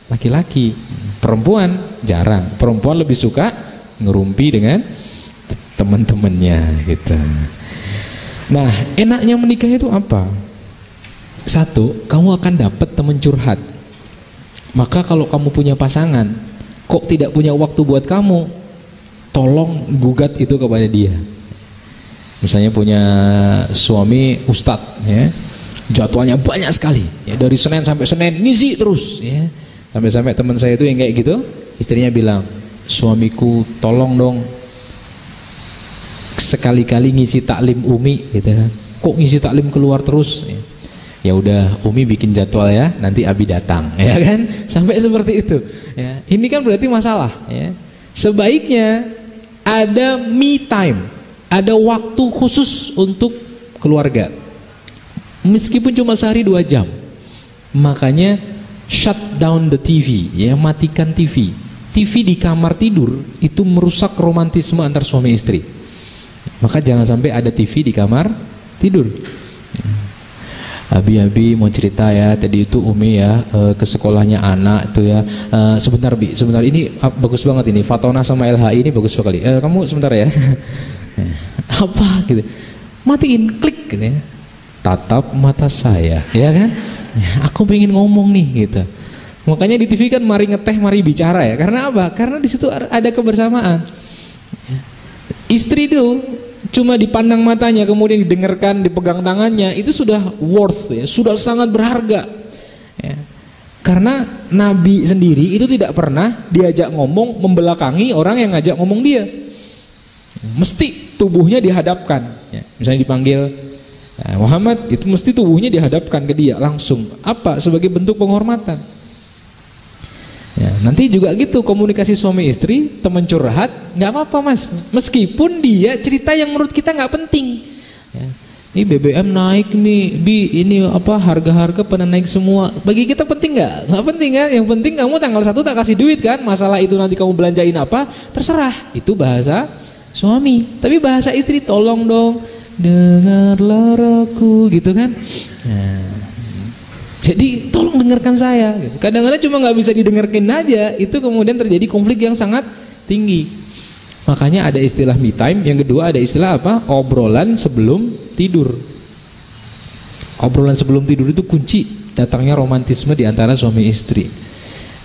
laki-laki. Perempuan jarang, perempuan lebih suka ngerumpi dengan teman-temannya gitu. Nah enaknya menikah itu apa? Satu, kamu akan dapat teman curhat. Maka kalau kamu punya pasangan kok tidak punya waktu buat kamu, tolong gugat itu kepada dia. Misalnya punya suami ustadz, ya, jadwalnya banyak sekali, ya, dari Senin sampai Senin ngisi terus, ya. Sampai-sampai teman saya itu yang kayak gitu, istrinya bilang, suamiku tolong dong sekali-kali ngisi taklim Umi, gitu kan. Kok ngisi taklim keluar terus? Ya udah, Umi bikin jadwal ya, nanti Abi datang, ya kan? Sampai seperti itu. Ya. Ini kan berarti masalah. Ya. Sebaiknya ada me time, ada waktu khusus untuk keluarga, meskipun cuma sehari 2 jam. Makanya shut down the TV, ya, matikan TV. TV di kamar tidur itu merusak romantisme antar suami istri. Maka jangan sampai ada TV di kamar tidur. Abi mau cerita ya, tadi itu Umi ya ke sekolahnya anak itu ya. Sebentar Bi, sebentar, ini bagus banget ini Fatona sama LHI ini bagus sekali. Kamu sebentar ya. Apa gitu? Matiin, klik gitu ya. Tatap mata saya, ya kan? Aku pengen ngomong nih gitu. Makanya di TV kan mari ngeteh, mari bicara ya. Karena apa? Karena di situ ada kebersamaan. Istri itu cuma dipandang matanya, kemudian didengarkan, dipegang tangannya, itu sudah worth, ya, sudah sangat berharga. Ya. Karena Nabi sendiri itu tidak pernah diajak ngomong membelakangi orang yang ngajak ngomong dia. Mesti tubuhnya dihadapkan. Ya. Misalnya dipanggil Muhammad, itu mesti tubuhnya dihadapkan ke dia langsung. Apa? Sebagai bentuk penghormatan. Ya, nanti juga gitu komunikasi suami istri, teman curhat, nggak apa-apa mas, meskipun dia cerita yang menurut kita nggak penting. Ya, ini BBM naik nih, ini apa harga-harga pada naik semua. Bagi kita penting nggak? Nggak penting kan? Yang penting kamu tanggal 1 tak kasih duit kan? Masalah itu nanti kamu belanjain apa? Terserah. Itu bahasa suami. Tapi bahasa istri, tolong dong, dengarlah rohku, gitu kan? Nah, jadi tolong dengarkan saya. Kadang-kadang cuma nggak bisa didengarkan aja, itu kemudian terjadi konflik yang sangat tinggi. Makanya ada istilah me time. Yang kedua ada istilah apa? Obrolan sebelum tidur. Obrolan sebelum tidur itu kunci datangnya romantisme di antara suami istri.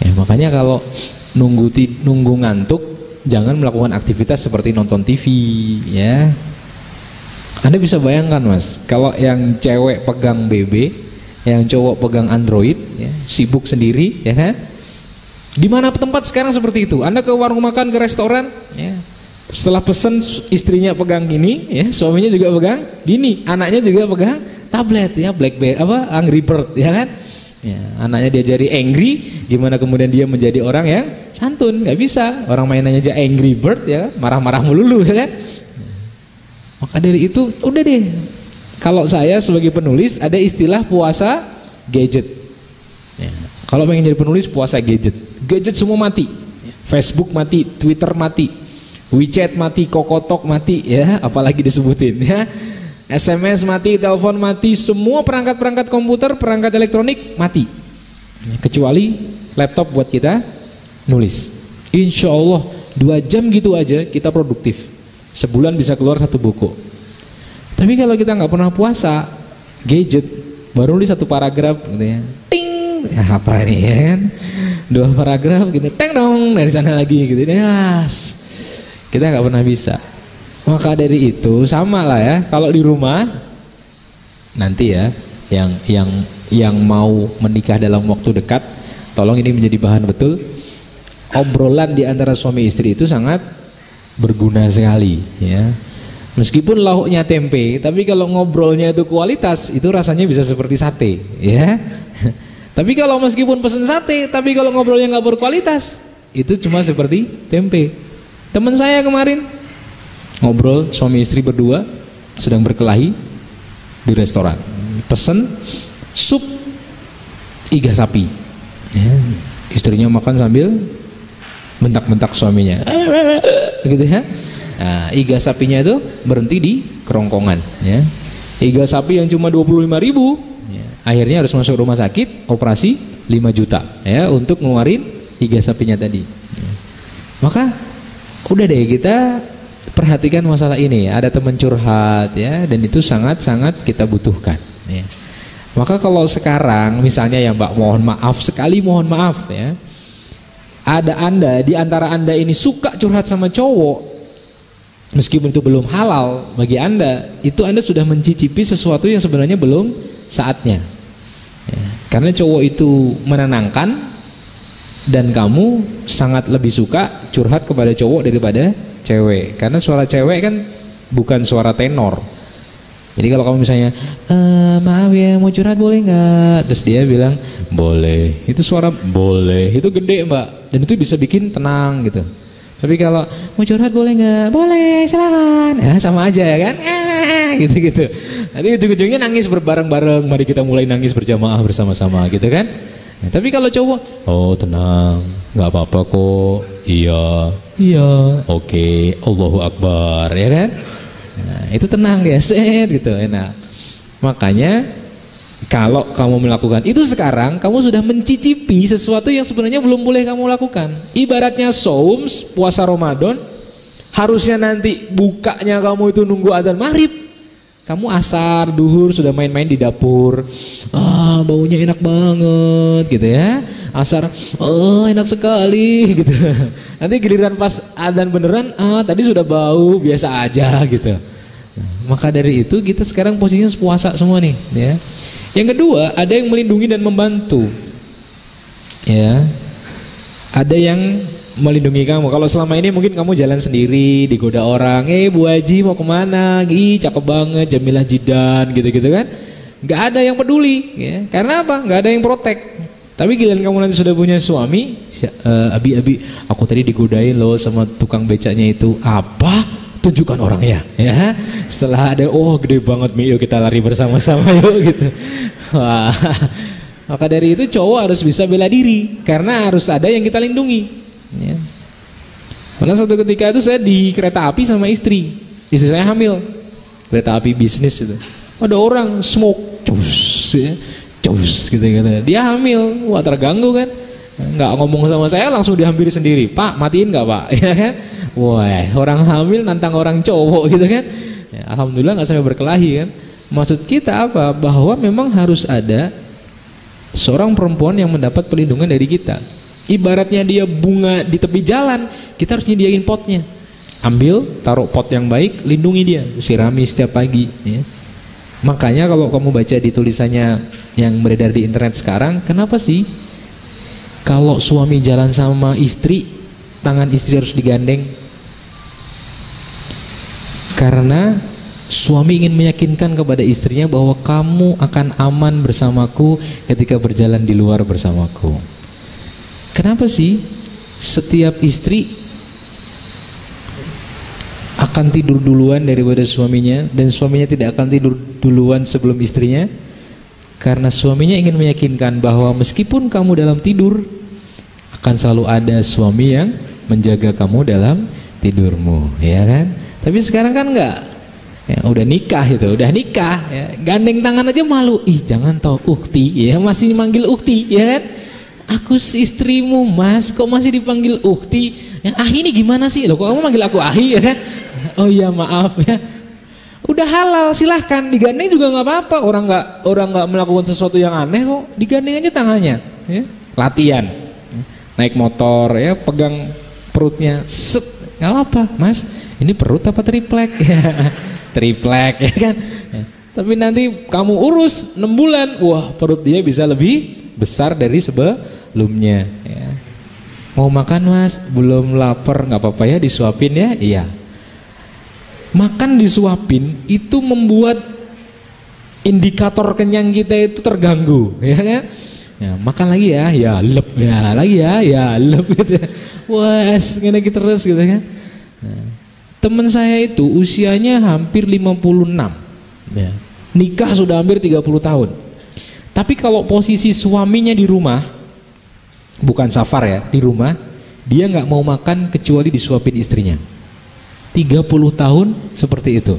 Ya, makanya kalau nunggu ngantuk, jangan melakukan aktivitas seperti nonton TV. Ya, Anda bisa bayangkan mas, kalau yang cewek pegang BB, yang cowok pegang Android, ya, sibuk sendiri, ya kan? Di mana tempat sekarang seperti itu? Anda ke warung makan, ke restoran, ya, setelah pesen istrinya pegang gini, ya, suaminya juga pegang gini, anaknya juga pegang tablet, ya, BlackBerry, apa, Angry Bird, ya kan? Ya, anaknya diajari angry, gimana kemudian dia menjadi orang yang santun? Nggak bisa, orang mainannya aja Angry Bird, ya, marah-marah melulu, ya kan? Maka dari itu, udah deh. Kalau saya sebagai penulis ada istilah puasa gadget. Ya. Kalau pengen jadi penulis puasa gadget, gadget semua mati. Facebook mati, Twitter mati, WeChat mati, Kokotok mati, ya, apalagi disebutin, ya. SMS mati, telepon mati, semua perangkat-perangkat komputer, perangkat elektronik mati. Kecuali laptop buat kita nulis. Insya Allah 2 jam gitu aja kita produktif. Sebulan bisa keluar 1 buku. Tapi kalau kita nggak pernah puasa, gadget, baru nulis 1 paragraf gitu ya. Ting, ya apa ini ya kan? 2 paragraf gitu, teng dong dari sana lagi gitu. Yes. Kita nggak pernah bisa. Maka dari itu sama lah ya. Kalau di rumah nanti ya, yang mau menikah dalam waktu dekat, tolong ini menjadi bahan betul. Obrolan di antara suami istri itu sangat berguna sekali ya. Meskipun lauknya tempe, tapi kalau ngobrolnya itu kualitas, itu rasanya bisa seperti sate ya. Tapi kalau meskipun pesen sate, tapi kalau ngobrolnya nggak berkualitas, itu cuma seperti tempe. Teman saya kemarin ngobrol, suami istri berdua sedang berkelahi di restoran, pesen sup iga sapi ya. Istrinya makan sambil bentak-bentak suaminya gitu ya. Nah, iga sapinya itu berhenti di kerongkongan ya. Iga sapi yang cuma 25.000 ya, akhirnya harus masuk rumah sakit, operasi 5 juta ya untuk ngeluarin iga sapinya tadi ya. Maka udah deh kita perhatikan masalah ini. Ada teman curhat ya, dan itu sangat-sangat kita butuhkan ya. Maka kalau sekarang misalnya ya Mbak, mohon maaf sekali, mohon maaf ya, ada Anda di antara Anda ini suka curhat sama cowok, meskipun itu belum halal bagi Anda, itu Anda sudah mencicipi sesuatu yang sebenarnya belum saatnya ya. Karena cowok itu menenangkan, dan kamu sangat lebih suka curhat kepada cowok daripada cewek, karena suara cewek kan bukan suara tenor. Jadi kalau kamu misalnya maaf ya mau curhat boleh nggak, terus dia bilang boleh, itu suara boleh itu gede Mbak, dan itu bisa bikin tenang gitu. Tapi kalau mau curhat boleh nggak, boleh silakan ya, sama aja ya kan, gitu-gitu. Nanti ujung-ujungnya nangis berbareng-bareng, mari kita mulai nangis berjamaah bersama-sama gitu kan. Nah, tapi kalau cowok, oh tenang, nggak apa-apa kok, iya, oke, Allahu Akbar, ya kan? Nah, itu tenang dia, set gitu, enak. Makanya kalau kamu melakukan itu sekarang, kamu sudah mencicipi sesuatu yang sebenarnya belum boleh kamu lakukan. Ibaratnya saum, puasa Ramadan, harusnya nanti bukanya kamu itu nunggu adzan maghrib. Kamu asar, duhur sudah main-main di dapur, baunya enak banget gitu ya. Asar, enak sekali gitu. Nanti giliran pas adzan beneran, tadi sudah bau, biasa aja gitu. Maka dari itu kita sekarang posisinya puasa semua nih ya. Yang kedua, ada yang melindungi dan membantu ya. Ada yang melindungi kamu. Kalau selama ini mungkin kamu jalan sendiri, digoda orang, Bu Haji mau kemana? Cakep banget, Jamilah Jidan, gitu-gitu kan. Gak ada yang peduli ya. Karena apa? Gak ada yang protek. Tapi giliran kamu nanti sudah punya suami, Abi, aku tadi digodain loh sama tukang becaknya itu. Apa? Tunjukkan orangnya ya. Setelah ada, gede banget Mi, yuk kita lari bersama-sama yuk gitu. Wah. Maka dari itu cowok harus bisa bela diri, karena harus ada yang kita lindungi ya. Karena suatu ketika itu saya di kereta api sama istri saya hamil, kereta api bisnis itu, ada orang smoke cus ya, cus gitu, dia hamil, wah terganggu kan, nggak ngomong sama saya, langsung dihampiri sendiri, Pak matiin nggak Pak ya kan, wah orang hamil nantang orang cowok gitu kan ya, alhamdulillah nggak sampai berkelahi kan. Maksud kita apa? Bahwa memang harus ada seorang perempuan yang mendapat perlindungan dari kita. Ibaratnya dia bunga di tepi jalan, kita harus nyediain potnya. Ambil, taruh pot yang baik, lindungi dia, sirami setiap pagi ya. Makanya kalau kamu baca di tulisannya yang beredar di internet sekarang, kenapa sih kalau suami jalan sama istri, tangan istri harus digandeng? Karena suami ingin meyakinkan kepada istrinya bahwa kamu akan aman bersamaku ketika berjalan di luar bersamaku. Kenapa sih setiap istri akan tidur duluan daripada suaminya, dan suaminya tidak akan tidur duluan sebelum istrinya? Karena suaminya ingin meyakinkan bahwa meskipun kamu dalam tidur, akan selalu ada suami yang menjaga kamu dalam tidurmu, ya kan? Tapi sekarang kan enggak ya, udah nikah ya, gandeng tangan aja malu, jangan tau ukti ya, masih manggil ukti ya kan. aku istrimu mas, kok masih dipanggil ukti? Yang ahi ini gimana sih? Loh kok kamu manggil aku ahi ya kan? Oh iya maaf ya. Udah halal silahkan digandeng juga nggak apa-apa. Orang nggak melakukan sesuatu yang aneh kok, digandeng aja tangannya. Ya. Latihan, naik motor ya, pegang perutnya, set, nggak apa, mas. Ini perut apa triplek? Ya, triplek ya kan. Ya. Tapi nanti kamu urus 6 bulan, wah perut dia bisa lebih besar dari sebelumnya. Ya. Mau makan mas, belum lapar, nggak apa-apa ya disuapin ya, iya. Makan disuapin itu membuat indikator kenyang kita itu terganggu, ya kan? Ya, makan lagi ya lep, ya lagi ya lep gitu. Wah, ngene gitu terus gitu kan. Nah, teman saya itu usianya hampir 56. Ya. Nikah sudah hampir 30 tahun. Tapi kalau posisi suaminya di rumah, bukan safar ya, di rumah, dia nggak mau makan kecuali disuapin istrinya. 30 tahun seperti itu.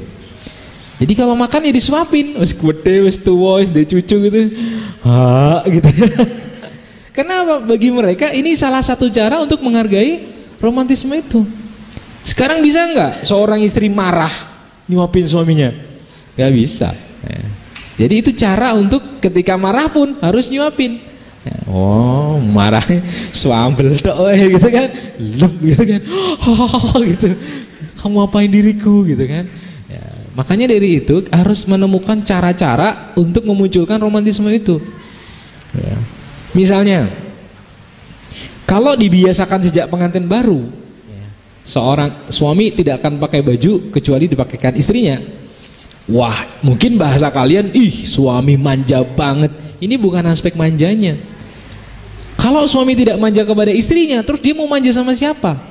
Jadi kalau makan ya disuapin, wis gede, wis tua, wis de cucu gitu. Ha gitu. Kenapa? Bagi mereka ini salah satu cara untuk menghargai romantisme itu. Sekarang bisa nggak seorang istri marah nyuapin suaminya? Gak bisa. Ya. Jadi itu cara untuk ketika marah pun harus nyuapin. Ya, oh marah swambel tok gitu kan, lep gitu kan, gitu. Kamu apain diriku gitu kan. Ya, makanya dari itu harus menemukan cara-cara untuk memunculkan romantisme itu. Ya. Misalnya, kalau dibiasakan sejak pengantin baru, seorang suami tidak akan pakai baju kecuali dipakaikan istrinya. Wah, mungkin bahasa kalian, ih suami manja banget. Ini bukan aspek manjanya. Kalau suami tidak manja kepada istrinya, terus dia mau manja sama siapa?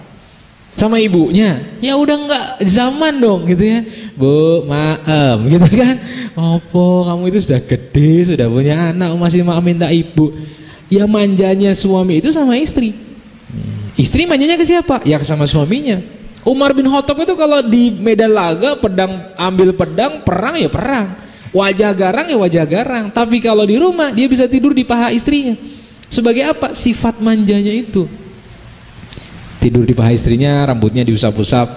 Sama ibunya? Ya udah enggak zaman dong gitu ya. Bu, maaf gitu kan. Opo, kamu itu sudah gede, sudah punya anak, masih mau minta ibu. Ya manjanya suami itu sama istri. Istri manjanya ke siapa? Ya sama suaminya. Umar bin Khattab itu kalau di medan laga ambil pedang, perang ya perang. Wajah garang ya wajah garang. Tapi kalau di rumah dia bisa tidur di paha istrinya. Sebagai apa? Sifat manjanya itu. Tidur di paha istrinya, rambutnya diusap-usap.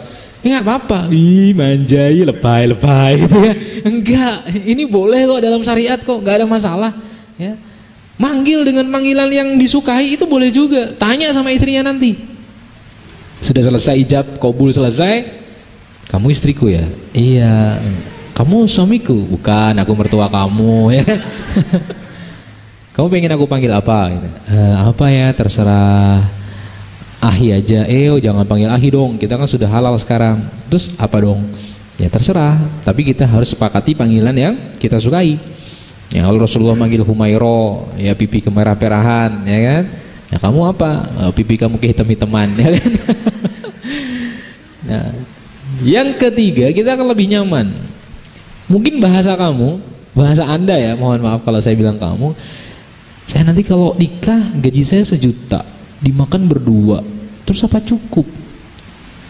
Ya nggak apa-apa. Ih manjai, lebay gitu ya. Enggak, ini boleh kok dalam syariat kok, nggak ada masalah. Ya. Manggil dengan panggilan yang disukai itu boleh juga. Tanya sama istrinya nanti. Sudah selesai ijab, qabul selesai. Kamu istriku ya? Iya. Kamu suamiku? Bukan, aku mertua kamu ya. Kamu pengen aku panggil apa? Gitu. Apa ya? Terserah. Ahi aja. Jangan panggil ahi dong. Kita kan sudah halal sekarang. Terus apa dong? Ya terserah. Tapi kita harus sepakati panggilan yang kita sukai. Ya kalau Rasulullah manggil Humairo, ya pipi kemerah-perahan, ya kan? Ya kamu apa? Pipi kamu kehitam-hitaman, ya kan? Nah, yang ketiga kita akan lebih nyaman. Mungkin bahasa kamu, bahasa Anda ya, mohon maaf kalau saya bilang kamu. Saya nanti kalau nikah gaji saya 1 juta, dimakan berdua, terus apa cukup?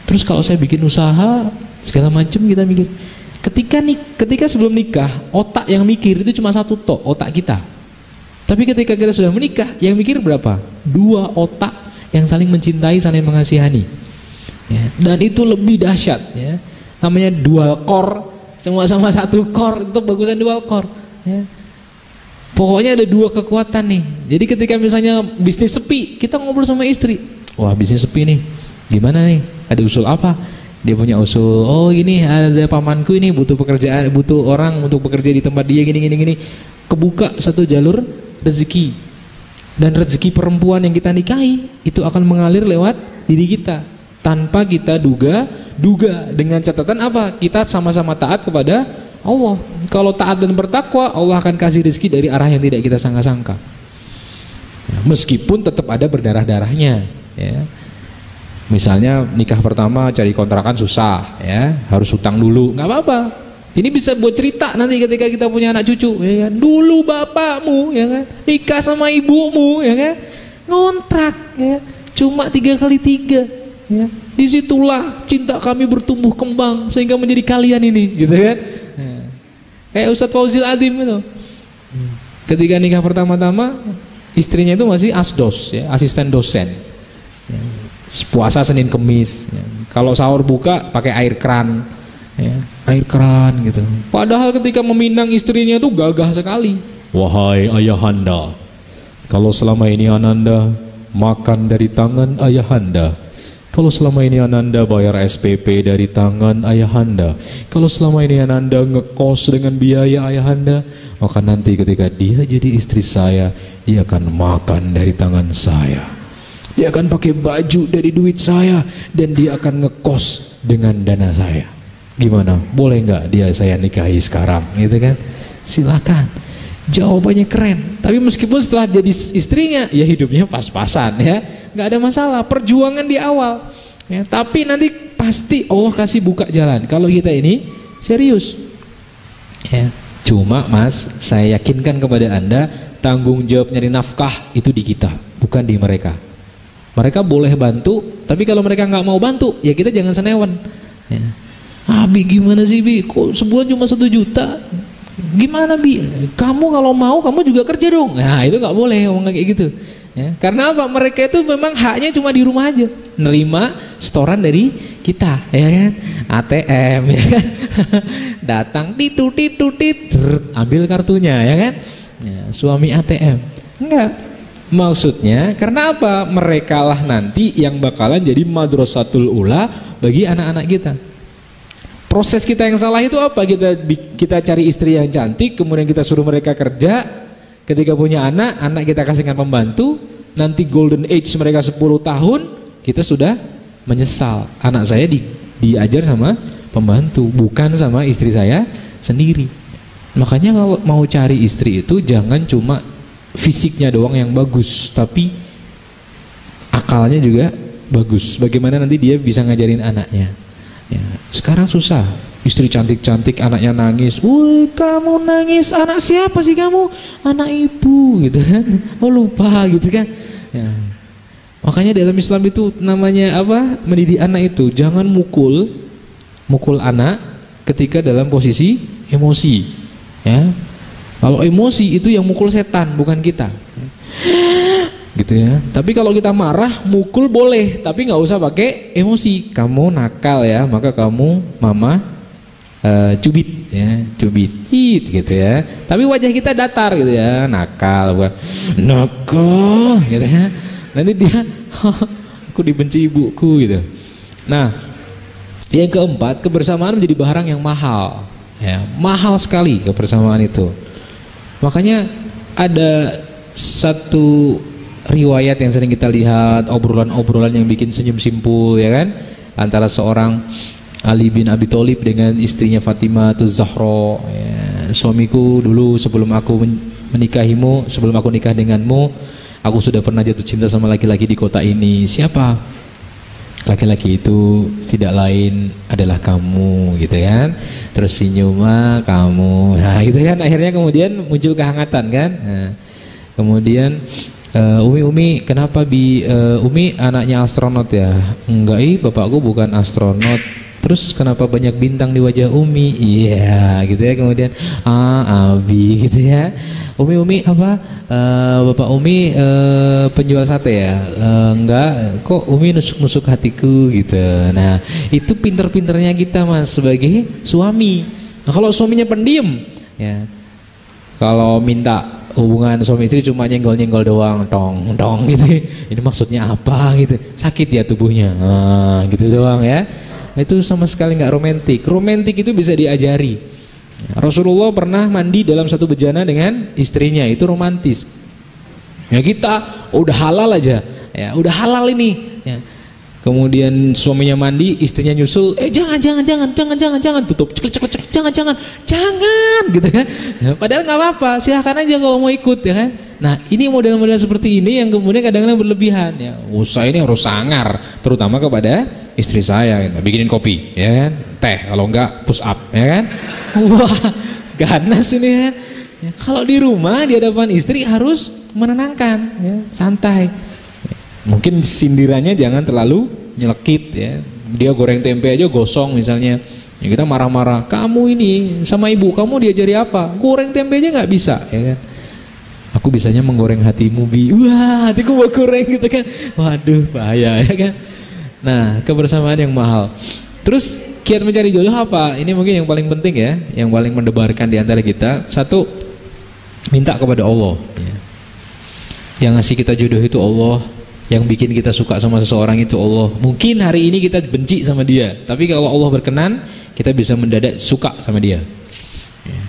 Terus kalau saya bikin usaha segala macam kita mikir. Ketika sebelum nikah, otak yang mikir itu cuma 1 tok, otak kita. Tapi ketika kita sudah menikah, yang mikir berapa? 2 otak yang saling mencintai, saling mengasihani. Ya, dan itu lebih dahsyat. Ya. Namanya dual core, semua sama 1 core, itu bagusan dual core. Ya. Pokoknya ada 2 kekuatan nih. Jadi ketika misalnya bisnis sepi, kita ngobrol sama istri. Wah bisnis sepi nih, gimana nih? Ada usul apa? Dia punya usul, oh gini ada pamanku ini butuh pekerjaan, butuh orang untuk bekerja di tempat dia gini. Kebuka 1 jalur rezeki. Dan rezeki perempuan yang kita nikahi itu akan mengalir lewat diri kita tanpa kita duga dengan catatan apa? Kita sama-sama taat kepada Allah. Kalau taat dan bertakwa, Allah akan kasih rezeki dari arah yang tidak kita sangka-sangka. Meskipun tetap ada berdarah-darahnya, ya. Misalnya nikah pertama cari kontrakan susah, ya, harus hutang dulu, nggak apa-apa. Ini bisa buat cerita nanti ketika kita punya anak cucu, ya kan? Dulu bapakmu, ya kan, nikah sama ibumu, ya kan, ngontrak, ya, cuma 3 kali 3, ya. Disitulah cinta kami bertumbuh kembang sehingga menjadi kalian ini, gitu kan? Kayak Ustadz Fauzil Adim itu, ketika nikah pertama-tama istrinya itu masih asdos ya, asisten dosen ya. Puasa Senin Kemis ya. Kalau sahur buka pakai air keran ya, air keran gitu. Padahal ketika meminang istrinya tuh gagah sekali. Wahai ayahanda, kalau selama ini Ananda makan dari tangan ayahanda, kalau selama ini Ananda bayar SPP dari tangan ayahanda, kalau selama ini Ananda ngekos dengan biaya ayahanda, maka nanti ketika dia jadi istri saya, dia akan makan dari tangan saya, dia akan pakai baju dari duit saya, dan dia akan ngekos dengan dana saya. Gimana? Boleh nggak dia saya nikahi sekarang? Gitu kan? Silakan. Jawabannya keren. Tapi meskipun setelah jadi istrinya, ya hidupnya pas-pasan ya, nggak ada masalah. Perjuangan di awal ya, tapi nanti pasti Allah kasih buka jalan kalau kita ini serius ya. Cuma Mas, saya yakinkan kepada Anda, tanggung jawab nyari nafkah itu di kita, bukan di mereka. Mereka boleh bantu, tapi kalau mereka nggak mau bantu, ya kita jangan senewan ya. Bi gimana sih Bi, kok sebulan cuma 1 juta, gimana Bi, kamu kalau mau kamu juga kerja dong. Nah itu nggak boleh ngomong kayak gitu ya. Karena apa? Mereka itu memang haknya cuma di rumah aja, nerima setoran dari kita ya kan, ATM ya kan. Datang titu ambil kartunya ya kan ya, suami ATM enggak. Maksudnya karena apa? Mereka lah nanti yang bakalan jadi madrasatul ula bagi anak-anak kita. Proses kita yang salah itu apa? Kita cari istri yang cantik, kemudian kita suruh mereka kerja. Ketika punya anak kita kasihkan pembantu. Nanti golden age mereka 10 tahun, kita sudah menyesal. Anak saya diajar sama pembantu, bukan sama istri saya sendiri. Makanya kalau mau cari istri itu jangan cuma fisiknya doang yang bagus, tapi akalnya juga bagus. Bagaimana nanti dia bisa ngajarin anaknya ya. Sekarang susah, istri cantik-cantik anaknya nangis, woi kamu nangis, anak siapa sih kamu? Anak ibu gitu kan. Oh lupa gitu kan ya. Makanya dalam Islam itu namanya apa? Mendidik anak itu jangan mukul anak ketika dalam posisi emosi ya. Kalau emosi itu yang mukul setan, bukan kita gitu ya. Tapi kalau kita marah, mukul boleh, tapi nggak usah pakai emosi. Kamu nakal ya, maka kamu mama cubit ya, cubit gitu ya. Tapi wajah kita datar gitu ya, nakal bukan nakal gitu ya. Nanti dia aku dibenci ibuku gitu. Nah yang keempat, kebersamaan menjadi barang yang mahal ya, mahal sekali kebersamaan itu. Makanya ada satu riwayat yang sering kita lihat, obrolan-obrolan yang bikin senyum simpul ya kan, antara seorang Ali bin Abi Thalib dengan istrinya Fatimah Zahra ya. Suamiku dulu sebelum aku menikahimu, sebelum aku nikah denganmu, aku sudah pernah jatuh cinta sama laki-laki di kota ini. Siapa? Laki-laki itu tidak lain adalah kamu gitu kan. Terus senyum kamu, nah gitu kan. Akhirnya kemudian muncul kehangatan kan. Nah, kemudian Umi kenapa Umi anaknya astronot ya? Enggak, bapakku bukan astronot. Terus kenapa banyak bintang di wajah Umi? Iya gitu ya. Kemudian Abi gitu ya. Umi apa? Bapak Umi penjual sate ya? Enggak, kok Umi nusuk-nusuk hatiku gitu. Nah itu pinter-pinternya kita Mas sebagai suami. Nah kalau suaminya pendiam ya, kalau minta hubungan suami istri cuma nyenggol-nyenggol doang, tong gitu. Ini maksudnya apa gitu? Sakit ya tubuhnya, gitu doang ya. Itu sama sekali nggak romantis. Romantis itu bisa diajari. Rasulullah pernah mandi dalam satu bejana dengan istrinya, itu romantis. Ya kita udah halal aja, ya udah halal ini. Ya. Kemudian suaminya mandi, istrinya nyusul, jangan, tutup, cek, jangan, gitu kan. Ya, padahal nggak apa-apa, silahkan aja kalau mau ikut ya kan. Nah ini model-model seperti ini yang kemudian kadang-kadang berlebihan ya. Saya ini harus sangar, terutama kepada istri saya, gitu. Bikinin kopi, ya kan, teh, kalau enggak push up, ya kan. Wah ganas ini kan. Ya, kalau di rumah di hadapan istri harus menenangkan, ya, santai. Mungkin sindirannya jangan terlalu nyelekit ya. Dia goreng tempe aja gosong misalnya, ya kita marah-marah, kamu ini sama ibu kamu diajari apa? Goreng tempe aja nggak bisa ya kan. Aku bisanya menggoreng hatimu Bi. Wah, hatiku mau goreng gitu kan. Waduh, bahaya ya kan. Nah, kebersamaan yang mahal. Terus kiat mencari jodoh apa? Ini mungkin yang paling penting ya, yang paling mendebarkan di antara kita. Satu, minta kepada Allah ya. Yang ngasih kita jodoh itu Allah, yang bikin kita suka sama seseorang itu Allah. Mungkin hari ini kita benci sama dia, tapi kalau Allah berkenan, kita bisa mendadak suka sama dia ya.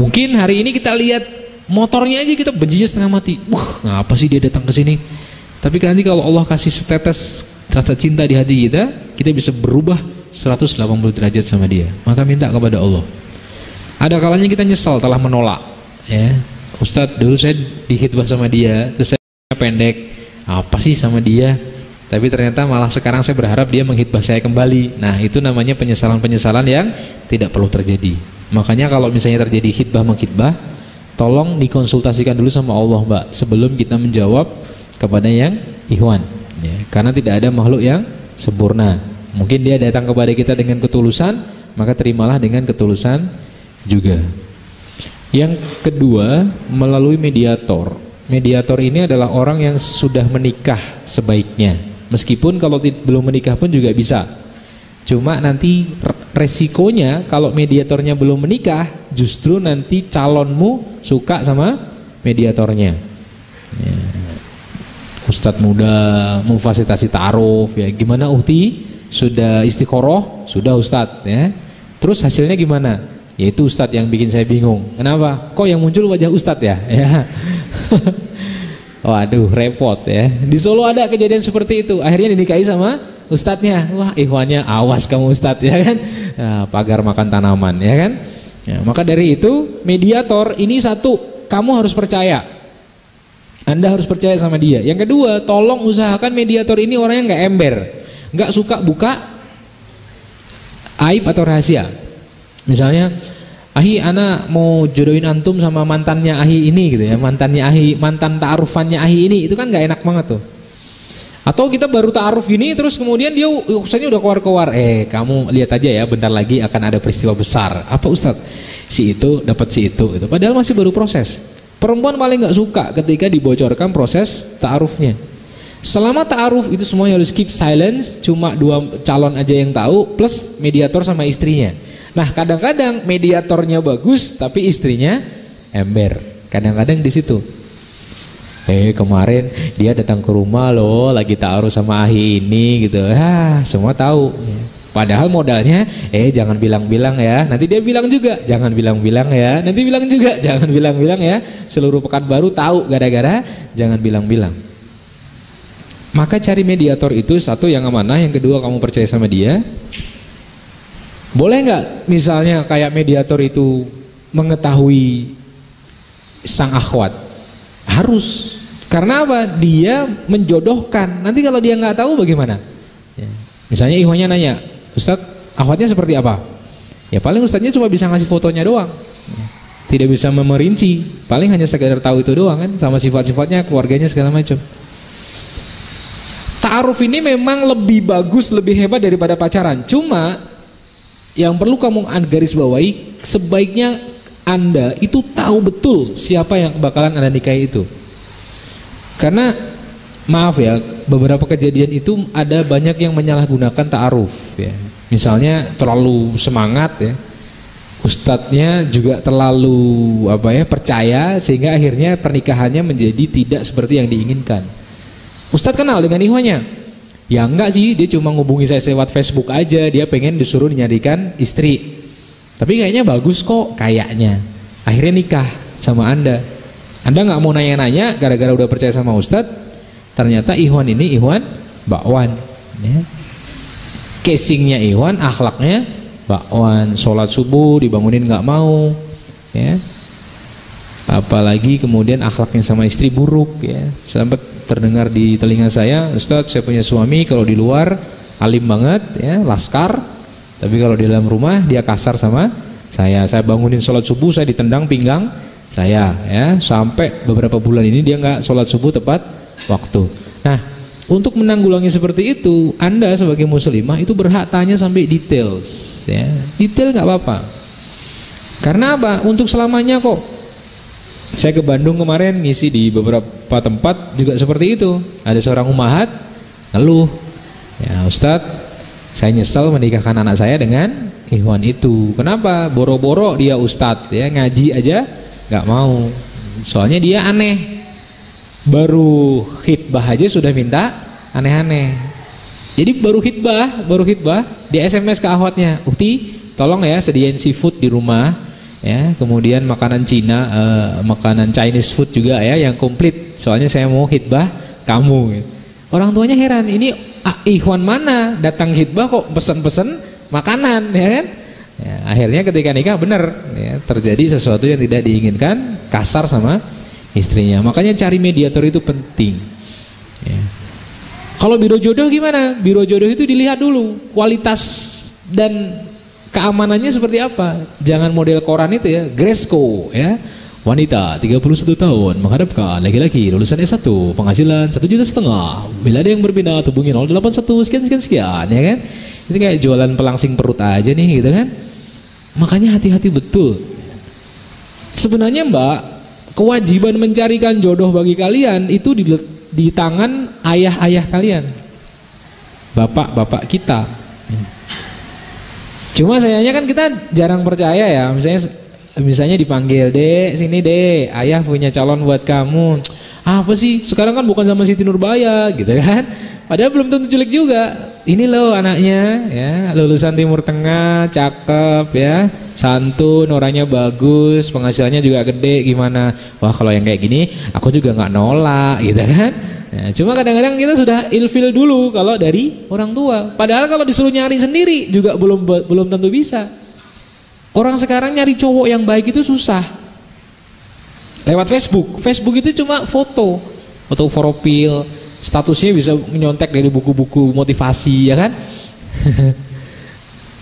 Mungkin hari ini kita lihat motornya aja kita bencinya setengah mati. Ngapa sih dia datang ke sini? Tapi nanti kalau Allah kasih setetes rasa cinta di hati kita, kita bisa berubah 180 derajat sama dia. Maka minta kepada Allah. Ada kalanya kita nyesal telah menolak ya. Ustadz, dulu saya dihitbah sama dia, terus saya pendek, apa sih sama dia? Tapi ternyata malah sekarang saya berharap dia menghitbah saya kembali. Nah, itu namanya penyesalan-penyesalan yang tidak perlu terjadi. Makanya kalau misalnya terjadi hitbah menghitbah, tolong dikonsultasikan dulu sama Allah, Mbak, sebelum kita menjawab kepada yang ikhwan ya. Karena tidak ada makhluk yang sempurna. Mungkin dia datang kepada kita dengan ketulusan, maka terimalah dengan ketulusan juga. Yang kedua, melalui mediator. Mediator ini adalah orang yang sudah menikah sebaiknya. Meskipun kalau belum menikah pun juga bisa. Cuma nanti resikonya kalau mediatornya belum menikah, justru nanti calonmu suka sama mediatornya ya. Ustadz muda memfasilitasi ta'aruf ya. Gimana Uhti? Sudah istiqoroh? Sudah Ustadz ya. Terus hasilnya gimana? Yaitu Ustadz yang bikin saya bingung. Kenapa? Kok yang muncul wajah Ustadz ya? Ya. Waduh, repot ya. Di Solo ada kejadian seperti itu. Akhirnya dinikahi sama Ustadznya. Wah, ikhwannya awas kamu Ustadz ya kan. Nah, pagar makan tanaman ya kan. Ya, maka dari itu mediator ini satu, kamu harus percaya. Anda harus percaya sama dia. Yang kedua, tolong usahakan mediator ini orangnya nggak ember, nggak suka buka aib atau rahasia. Misalnya, Ahi, ana mau jodohin antum sama mantannya Ahi ini gitu ya, mantannya Ahi, mantan ta'arufannya Ahi ini, itu kan nggak enak banget tuh. Atau kita baru ta'aruf gini, terus kemudian dia urusannya udah keluar-keluar. Kamu lihat aja ya, bentar lagi akan ada peristiwa besar. Apa Ustadz? Si itu dapat si itu. Padahal masih baru proses. Perempuan paling nggak suka ketika dibocorkan proses ta'arufnya. Selama ta'aruf itu semuanya harus keep silence, cuma 2 calon aja yang tahu, plus mediator sama istrinya. Nah, kadang-kadang mediatornya bagus tapi istrinya ember. Kadang-kadang di situ. Kemarin dia datang ke rumah loh, lagi ta'aruf sama Ahi ini gitu. Semua tahu. Padahal modalnya jangan bilang-bilang ya. Nanti dia bilang juga, jangan bilang-bilang ya. Nanti bilang juga, jangan bilang-bilang ya. Seluruh Pekanbaru tahu gara-gara jangan bilang-bilang. Maka cari mediator itu satu yang amanah, yang kedua kamu percaya sama dia. Boleh nggak misalnya kayak mediator itu mengetahui sang akhwat? Harus. Karena apa? Dia menjodohkan. Nanti kalau dia nggak tahu bagaimana? Ya. Misalnya ikhwannya nanya, Ustadz, akhwatnya seperti apa? Ya paling ustadznya cuma bisa ngasih fotonya doang. Tidak bisa memerinci. Paling hanya sekedar tahu itu doang kan, sama sifat-sifatnya, keluarganya segala macam. Ta'aruf ini memang lebih bagus, lebih hebat daripada pacaran. Cuma yang perlu kamu garis bawahi, sebaiknya Anda itu tahu betul siapa yang bakalan Anda nikahi itu. Karena maaf ya, beberapa kejadian itu ada banyak yang menyalahgunakan ta'aruf ya. Misalnya terlalu semangat ya, ustadznya juga terlalu percaya, sehingga akhirnya pernikahannya menjadi tidak seperti yang diinginkan. Ustadz kenal dengan ikhwannya? Ya enggak sih, dia cuma ngubungi saya lewat Facebook aja, dia pengen disuruh nyarikan istri. Tapi kayaknya bagus kok, kayaknya. Akhirnya nikah sama Anda. Anda nggak mau nanya-nanya, gara-gara udah percaya sama Ustadz, ternyata ikhwan ini ikhwan bakwan. Ya. Casingnya ikhwan, akhlaknya bakwan. Sholat subuh dibangunin nggak mau. Ya. Apalagi kemudian akhlaknya sama istri buruk. Ya. Sampai terdengar di telinga saya, Ustadz, saya punya suami kalau di luar alim banget ya, laskar, tapi kalau di dalam rumah dia kasar sama saya bangunin sholat subuh, saya ditendang pinggang saya ya, sampai beberapa bulan ini dia nggak sholat subuh tepat waktu. Nah, untuk menanggulangi seperti itu, Anda sebagai muslimah itu berhak tanya sampai details ya. Detail nggak apa-apa. Karena apa? Untuk selamanya kok. Saya ke Bandung kemarin ngisi di beberapa tempat juga seperti itu. Ada seorang ummahat ngeluh, ya Ustadz, saya nyesel menikahkan anak saya dengan ikhwan itu. Kenapa? Boro-boro dia Ustadz, ya ngaji aja nggak mau. Soalnya dia aneh. Baru khitbah aja sudah minta aneh-aneh. Jadi baru khitbah di SMS ke akhwatnya, "Ukti, tolong ya sediain seafood di rumah." Ya, kemudian makanan Cina, makanan Chinese food juga ya yang komplit. Soalnya saya mau khitbah kamu. Orang tuanya heran, ini ikhwan mana datang khitbah kok pesen-pesen makanan, ya kan? Ya, akhirnya ketika nikah benar, ya, terjadi sesuatu yang tidak diinginkan, kasar sama istrinya. Makanya cari mediator itu penting. Ya. Kalau biro jodoh gimana? Biro jodoh itu dilihat dulu kualitas dan keamanannya seperti apa. Jangan model koran itu ya, Gresco ya. Wanita 31 tahun menghadapkan laki-laki lulusan S1, penghasilan 1,5 juta. Bila ada yang berbeda hubungi 081 sekian ya kan. Itu kayak jualan pelangsing perut aja nih gitu kan. Makanya hati-hati betul. Sebenarnya Mbak, kewajiban mencarikan jodoh bagi kalian itu di tangan ayah-ayah kalian, bapak-bapak kita. Cuma sayangnya kan kita jarang percaya ya. Misalnya dipanggil, "Dek, sini Dek, ayah punya calon buat kamu." Apa sih? Sekarang kan bukan sama Siti Nurbaya gitu kan. Padahal belum tentu jelek juga. Ini loh anaknya ya, lulusan Timur Tengah, cakep ya, santun, orangnya bagus, penghasilannya juga gede, gimana? Wah, kalau yang kayak gini aku juga nggak nolak gitu kan. Ya, cuma kadang-kadang kita sudah ilfil dulu kalau dari orang tua. Padahal kalau disuruh nyari sendiri juga belum tentu bisa. Orang sekarang nyari cowok yang baik itu susah. Lewat Facebook. Facebook itu cuma foto profil, statusnya bisa menyontek dari buku-buku motivasi ya kan.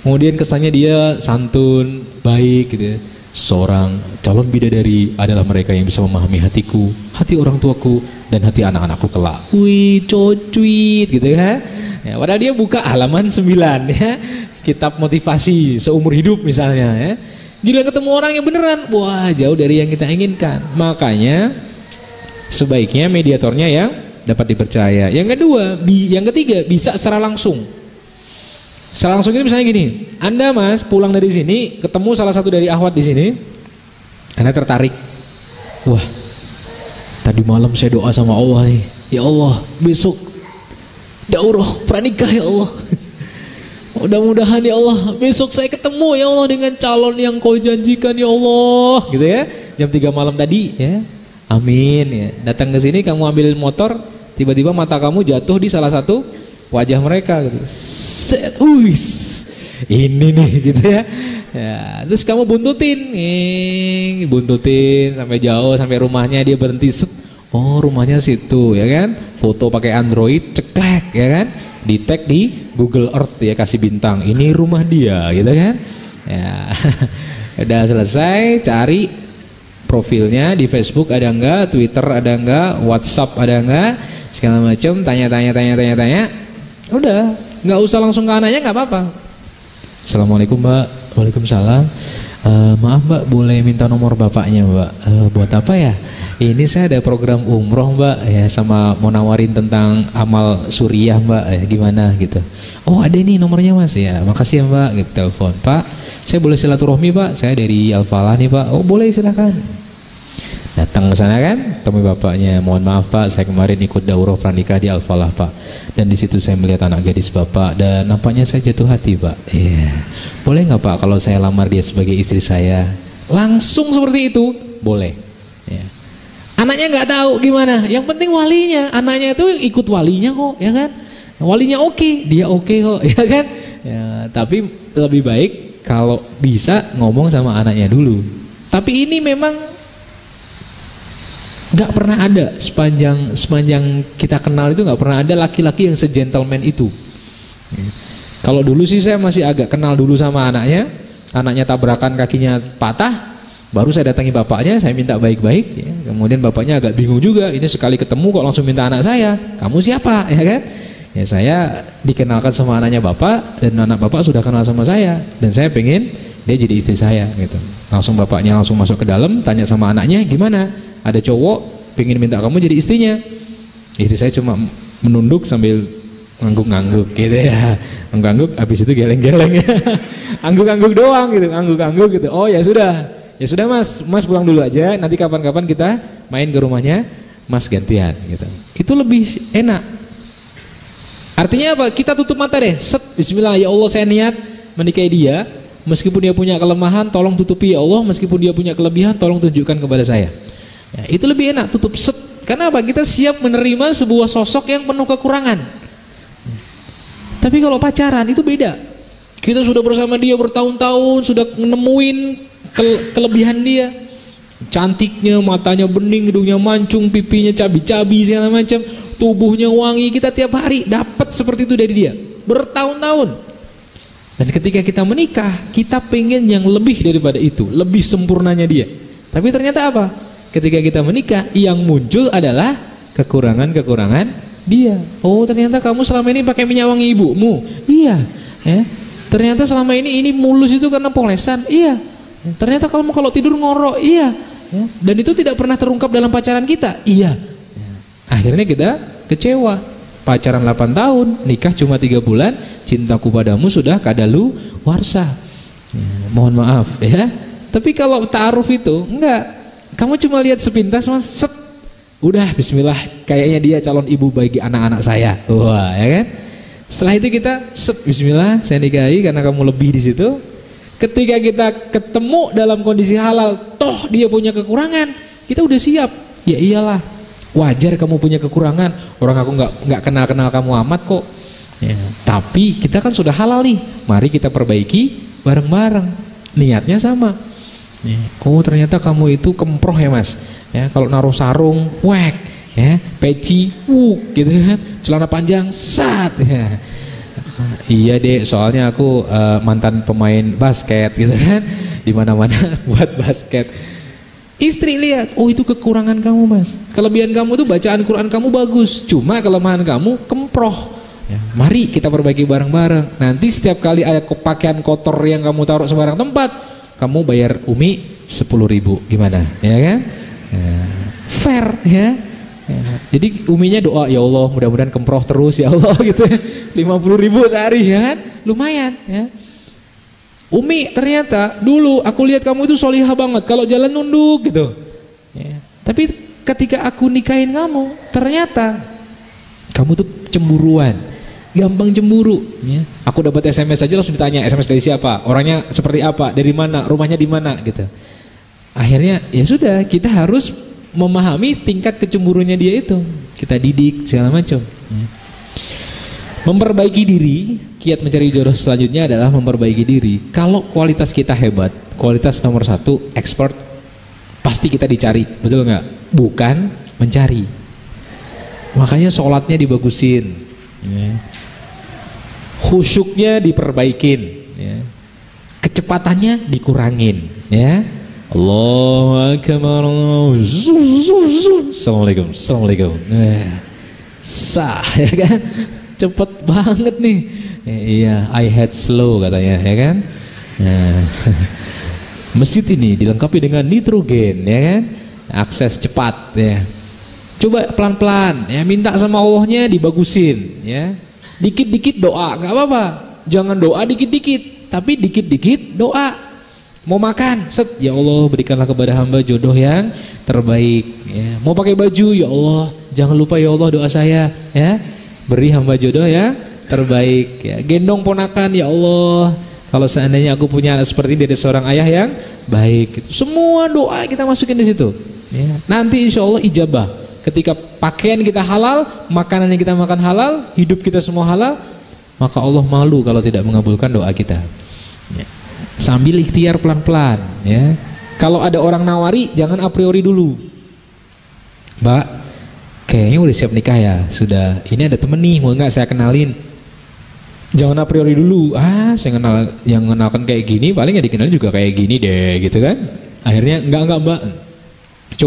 Kemudian kesannya dia santun, baik gitu ya. Seorang calon bidadari adalah mereka yang bisa memahami hatiku, hati orang tuaku, dan hati anak-anakku kelak. Wih, cocuit gitu kan. Ya, padahal dia buka halaman 9 ya, kitab motivasi seumur hidup misalnya ya. Gila ketemu orang yang beneran, wah jauh dari yang kita inginkan. Makanya sebaiknya mediatornya yang dapat dipercaya. Yang kedua, yang ketiga bisa secara langsung. Secara langsung itu misalnya gini, Anda Mas pulang dari sini ketemu salah satu dari akhwat di sini, Anda tertarik, wah tadi malam saya doa sama Allah nih, ya Allah besok daurah pranikah ya Allah, mudah-mudahan ya Allah besok saya ketemu ya Allah dengan calon yang kau janjikan ya Allah, gitu ya, jam 3 malam tadi ya, amin ya. Datang ke sini kamu ambil motor, tiba-tiba mata kamu jatuh di salah satu wajah mereka gitu. Set, ini nih gitu ya. Ya, terus kamu buntutin sampai jauh, sampai rumahnya, dia berhenti, set. Oh, rumahnya situ ya kan. Foto pakai Android, ceklek ya kan. Di tag di Google Earth ya, kasih bintang. Ini rumah dia gitu kan. Ya. Udah selesai, cari profilnya di Facebook ada enggak, Twitter ada enggak, WhatsApp ada enggak, segala macam, tanya. Udah, nggak usah langsung ke anaknya, nggak apa-apa. Assalamualaikum Mbak. Waalaikumsalam. Maaf Mbak, boleh minta nomor bapaknya Mbak? Buat apa ya? Ini saya ada program umroh Mbak ya, sama mau nawarin tentang amal suriah Mbak ya, gimana gitu. Oh ada nih nomornya Mas ya, makasih ya Mbak. Gitu, telepon, Pak saya boleh silaturahmi Pak, saya dari Al-Falah nih Pak. Oh boleh, silakan. Datang ke sana kan, temui bapaknya. Mohon maaf Pak, saya kemarin ikut daurah pranikah di Al-Falah Pak, dan di situ saya melihat anak gadis Bapak dan nampaknya saya jatuh hati Pak. Iya, boleh nggak Pak kalau saya lamar dia sebagai istri saya? Langsung seperti itu, boleh. Ya. Anaknya nggak tahu gimana, yang penting walinya, anaknya itu ikut walinya kok, ya kan? Walinya oke, dia oke kok, ya kan? Ya, tapi lebih baik kalau bisa ngomong sama anaknya dulu. Tapi ini memang nggak pernah ada sepanjang kita kenal itu, nggak pernah ada laki-laki yang se-gentleman itu. Kalau dulu sih saya masih agak kenal dulu sama anaknya tabrakan kakinya patah, baru saya datangi bapaknya, saya minta baik-baik ya. Kemudian bapaknya agak bingung juga, ini sekali ketemu kok langsung minta anak saya, kamu siapa ya kan? Ya saya dikenalkan sama anaknya bapak, dan anak bapak sudah kenal sama saya, dan saya pengen dia jadi istri saya gitu. Langsung bapaknya langsung masuk ke dalam, tanya sama anaknya, gimana? ada cowok pengen minta kamu jadi istrinya. Istri saya cuma menunduk sambil ngangguk-ngangguk gitu ya. Ngangguk habis itu geleng-geleng ya. Angguk-angguk doang gitu, angguk-angguk gitu. Oh ya sudah. Ya sudah Mas pulang dulu aja, nanti kapan-kapan kita main ke rumahnya Mas gantian gitu. Itu lebih enak. Artinya apa? Kita tutup mata deh. Set, bismillah, ya Allah saya niat menikahi dia. Meskipun dia punya kelemahan, tolong tutupi ya Allah. Meskipun dia punya kelebihan, tolong tunjukkan kepada saya. Ya, itu lebih enak, tutup set. Karena apa? Kita siap menerima sebuah sosok yang penuh kekurangan. Tapi kalau pacaran itu beda. Kita sudah bersama dia bertahun-tahun, sudah menemuin kelebihan dia, cantiknya, matanya bening, hidungnya mancung, pipinya cabi-cabi segala macam, tubuhnya wangi. Kita tiap hari dapat seperti itu dari dia bertahun-tahun. Dan ketika kita menikah, kita pengen yang lebih daripada itu, lebih sempurnanya dia. Tapi ternyata apa? Ketika kita menikah, yang muncul adalah kekurangan-kekurangan dia. Oh, ternyata kamu selama ini pakai minyak wangi ibumu. Iya. Ya. Ternyata selama ini mulus itu karena polesan. Iya. Ternyata kalau tidur ngorok. Iya. Ya. Dan itu tidak pernah terungkap dalam pacaran kita. Iya. Ya. Akhirnya kita kecewa. Pacaran 8 tahun, nikah cuma 3 bulan, cintaku padamu sudah kadalu warsa. Ya, mohon maaf ya. Tapi kalau ta'aruf itu enggak. Kamu cuma lihat sepintas Mas, set. Udah bismillah, kayaknya dia calon ibu bagi anak-anak saya. Wah, ya kan? Setelah itu kita set, bismillah, saya nikahi karena kamu lebih di situ. Ketika kita ketemu dalam kondisi halal, toh dia punya kekurangan, kita udah siap. Ya iyalah, wajar kamu punya kekurangan. Orang aku nggak kenal kamu amat kok. Ya, tapi kita kan sudah halal nih. Mari kita perbaiki bareng-bareng. Niatnya sama. Ya, oh ternyata kamu itu kemproh ya Mas. Ya, kalau naruh sarung, wek. Ya, peci, wuk, gitu kan. Celana panjang, sat. Ya. Iya deh, soalnya aku mantan pemain basket gitu kan, di mana-mana buat basket. Istri lihat, oh itu kekurangan kamu Mas. Kelebihan kamu tuh bacaan Quran kamu bagus, cuma kelemahan kamu kemproh. Ya, mari kita perbaiki bareng-bareng. Nanti setiap kali ada pakaian kotor yang kamu taruh sembarang tempat, kamu bayar Umi 10.000, gimana? Ya kan? Ya, fair ya. Ya, jadi uminya doa, ya Allah mudah-mudahan kemproh terus ya Allah gitu ya. 50.000 sehari ya kan, lumayan ya. Umi ternyata dulu aku lihat kamu itu solihah banget, kalau jalan nunduk gitu ya. Tapi ketika aku nikahin kamu, ternyata kamu tuh cemburuan, gampang cemburu ya. Aku dapat SMS aja langsung ditanya, SMS dari siapa, orangnya seperti apa, dari mana, rumahnya di mana gitu. Akhirnya ya sudah, kita harus memahami tingkat kecemburunya dia itu, kita didik segala macam ya. Memperbaiki diri, kiat mencari jodoh selanjutnya adalah memperbaiki diri. Kalau kualitas kita hebat, kualitas nomor 1 expert, pasti kita dicari, betul nggak? Bukan mencari. Makanya sholatnya dibagusin ya. Khusyuknya diperbaikin ya. Kecepatannya dikurangin ya. Allahu Akbar. Assalamualaikum. Assalamualaikum. Sah ya kan? Cepet banget nih. Iya, I had slow katanya ya kan? Masjid ini dilengkapi dengan nitrogen ya kan? Akses cepat ya. Coba pelan-pelan ya, minta sama Allahnya dibagusin ya. Dikit-dikit doa, nggak apa-apa. Jangan doa dikit-dikit, tapi dikit-dikit doa. Mau makan, set, ya Allah berikanlah kepada hamba jodoh yang terbaik ya. Mau pakai baju, ya Allah jangan lupa ya Allah doa saya ya, beri hamba jodoh yang terbaik ya. Gendong ponakan, ya Allah kalau seandainya aku punya anak seperti ini dari seorang ayah yang baik. Semua doa kita masukin di situ ya. Nanti insya Allah ijabah. Ketika pakaian kita halal, makanan yang kita makan halal, hidup kita semua halal, maka Allah malu kalau tidak mengabulkan doa kita ya. Sambil ikhtiar pelan-pelan ya. Kalau ada orang nawari, jangan a priori dulu. Mbak, kayaknya udah siap nikah ya. Sudah, ini ada temen nih, mau nggak saya kenalin? Jangan a priori dulu. Saya kenal, yang kenalkan kayak gini, paling ya dikenal juga kayak gini deh, gitu kan? Akhirnya enggak Mbak,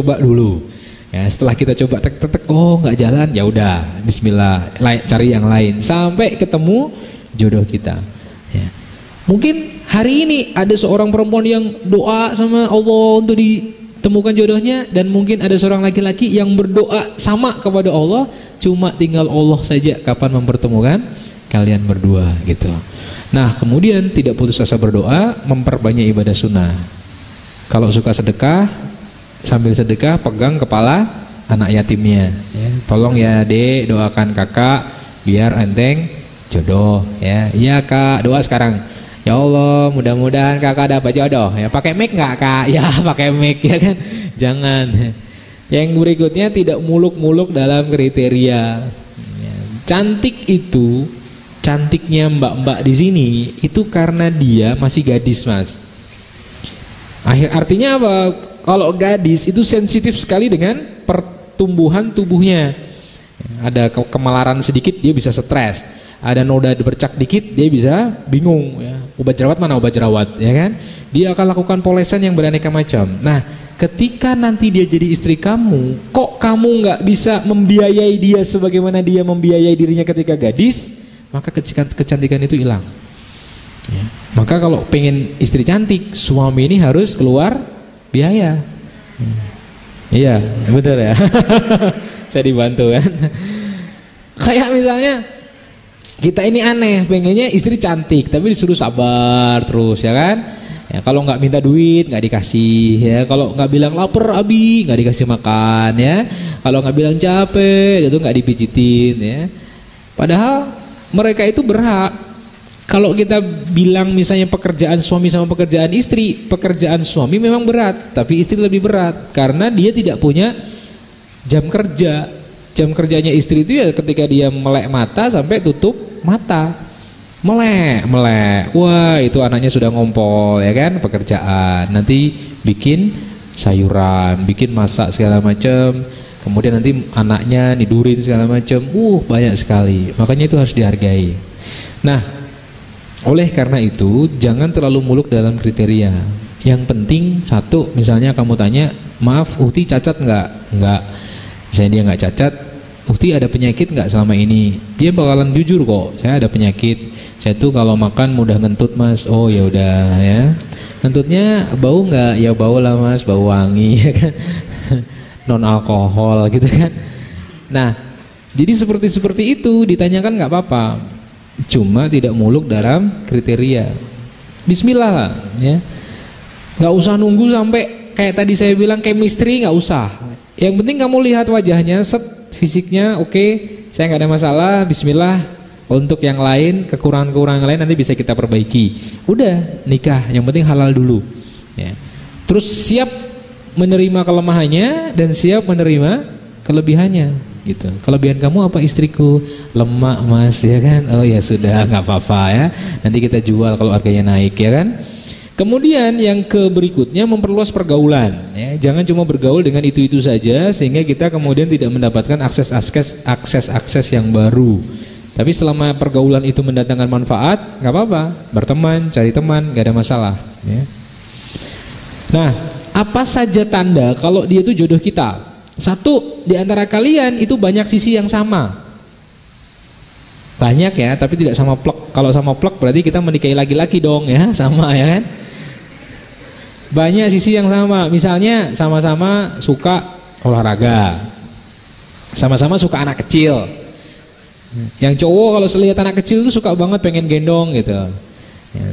coba dulu. Ya, setelah kita coba tek, oh nggak jalan, ya udah, Bismillah, cari yang lain sampai ketemu jodoh kita. Ya. Mungkin hari ini ada seorang perempuan yang doa sama Allah untuk temukan jodohnya, dan mungkin ada seorang laki-laki yang berdoa sama kepada Allah, cuma tinggal Allah saja kapan mempertemukan kalian berdua gitu. Nah, kemudian tidak putus asa berdoa, memperbanyak ibadah sunnah. Kalau suka sedekah, sambil sedekah pegang kepala anak yatimnya ya. Tolong ya Dek, doakan kakak biar enteng jodoh ya. Iya Kak, doa sekarang. Ya Allah, mudah-mudahan kakak dapat jodoh ya. Pakai mic nggak Kak? Ya pakai mic ya kan. Jangan. Yang berikutnya, tidak muluk-muluk dalam kriteria ya. Cantik itu, cantiknya mbak-mbak di sini itu karena dia masih gadis Mas. Artinya apa? Kalau gadis itu sensitif sekali dengan pertumbuhan tubuhnya. Ada kemalaran sedikit dia bisa stres, ada noda bercak dikit dia bisa bingung ya. Obat jerawat mana obat jerawat ya kan? Dia akan lakukan polesan yang beraneka macam. Nah, ketika nanti dia jadi istri kamu, kok kamu nggak bisa membiayai dia sebagaimana dia membiayai dirinya ketika gadis, maka kecantikan itu hilang ya. Maka kalau pengen istri cantik, suami ini harus keluar biaya. Iya, betul ya. Saya dibantu kan. Kayak misalnya kita ini aneh, pengennya istri cantik tapi disuruh sabar terus ya kan. Ya, kalau nggak minta duit nggak dikasih ya. Kalau nggak bilang lapar abi nggak dikasih makan ya. Kalau nggak bilang capek itu nggak dipijitin ya. Padahal mereka itu berhak. Kalau kita bilang misalnya pekerjaan suami sama pekerjaan istri, pekerjaan suami memang berat, tapi istri lebih berat karena dia tidak punya jam kerja. Jam kerjanya istri itu ya ketika dia melek mata sampai tutup mata. Melek. Wah, itu anaknya sudah ngompol ya kan, pekerjaan. Nanti bikin sayuran, bikin masak segala macam. Kemudian nanti anaknya nidurin segala macam. Banyak sekali. Makanya itu harus dihargai. Nah, oleh karena itu jangan terlalu muluk dalam kriteria. Yang penting satu, misalnya kamu tanya, maaf Uhti cacat nggak? Nggak. Misalnya dia nggak cacat, Uhti ada penyakit nggak selama ini? Dia bakalan jujur kok, saya ada penyakit. Saya tuh kalau makan mudah ngentut Mas. Oh ya udah ya. Ngentutnya bau nggak? Ya bau lah Mas, bau wangi ya kan. Non alkohol gitu kan. Nah, jadi seperti itu ditanyakan nggak apa-apa. Cuma tidak muluk dalam kriteria. Bismillah lah ya. Nggak usah nunggu sampai kayak tadi saya bilang chemistry, nggak usah. Yang penting kamu lihat wajahnya, fisiknya oke, saya nggak ada masalah. Bismillah. Untuk yang lain, kekurangan-kekurangan lain nanti bisa kita perbaiki. Udah nikah, yang penting halal dulu ya. Terus siap menerima kelemahannya dan siap menerima kelebihannya gitu. Kelebihan kamu apa? Istriku lemak Mas ya kan. Oh ya sudah, nggak apa-apa ya, nanti kita jual kalau harganya naik ya kan. Kemudian yang berikutnya, memperluas pergaulan ya. Jangan cuma bergaul dengan itu-itu saja sehingga kita kemudian tidak mendapatkan akses yang baru. Tapi selama pergaulan itu mendatangkan manfaat, nggak apa-apa, berteman, cari teman, nggak ada masalah ya. Nah, apa saja tanda kalau dia itu jodoh kita? Satu, di antara kalian itu banyak sisi yang sama. Banyak ya, tapi tidak sama plek. Kalau sama plek berarti kita menikahi laki-laki dong ya, sama ya kan. Banyak sisi yang sama. Misalnya sama-sama suka olahraga, sama-sama suka anak kecil. Yang cowok kalau lihat anak kecil tuh suka banget pengen gendong gitu.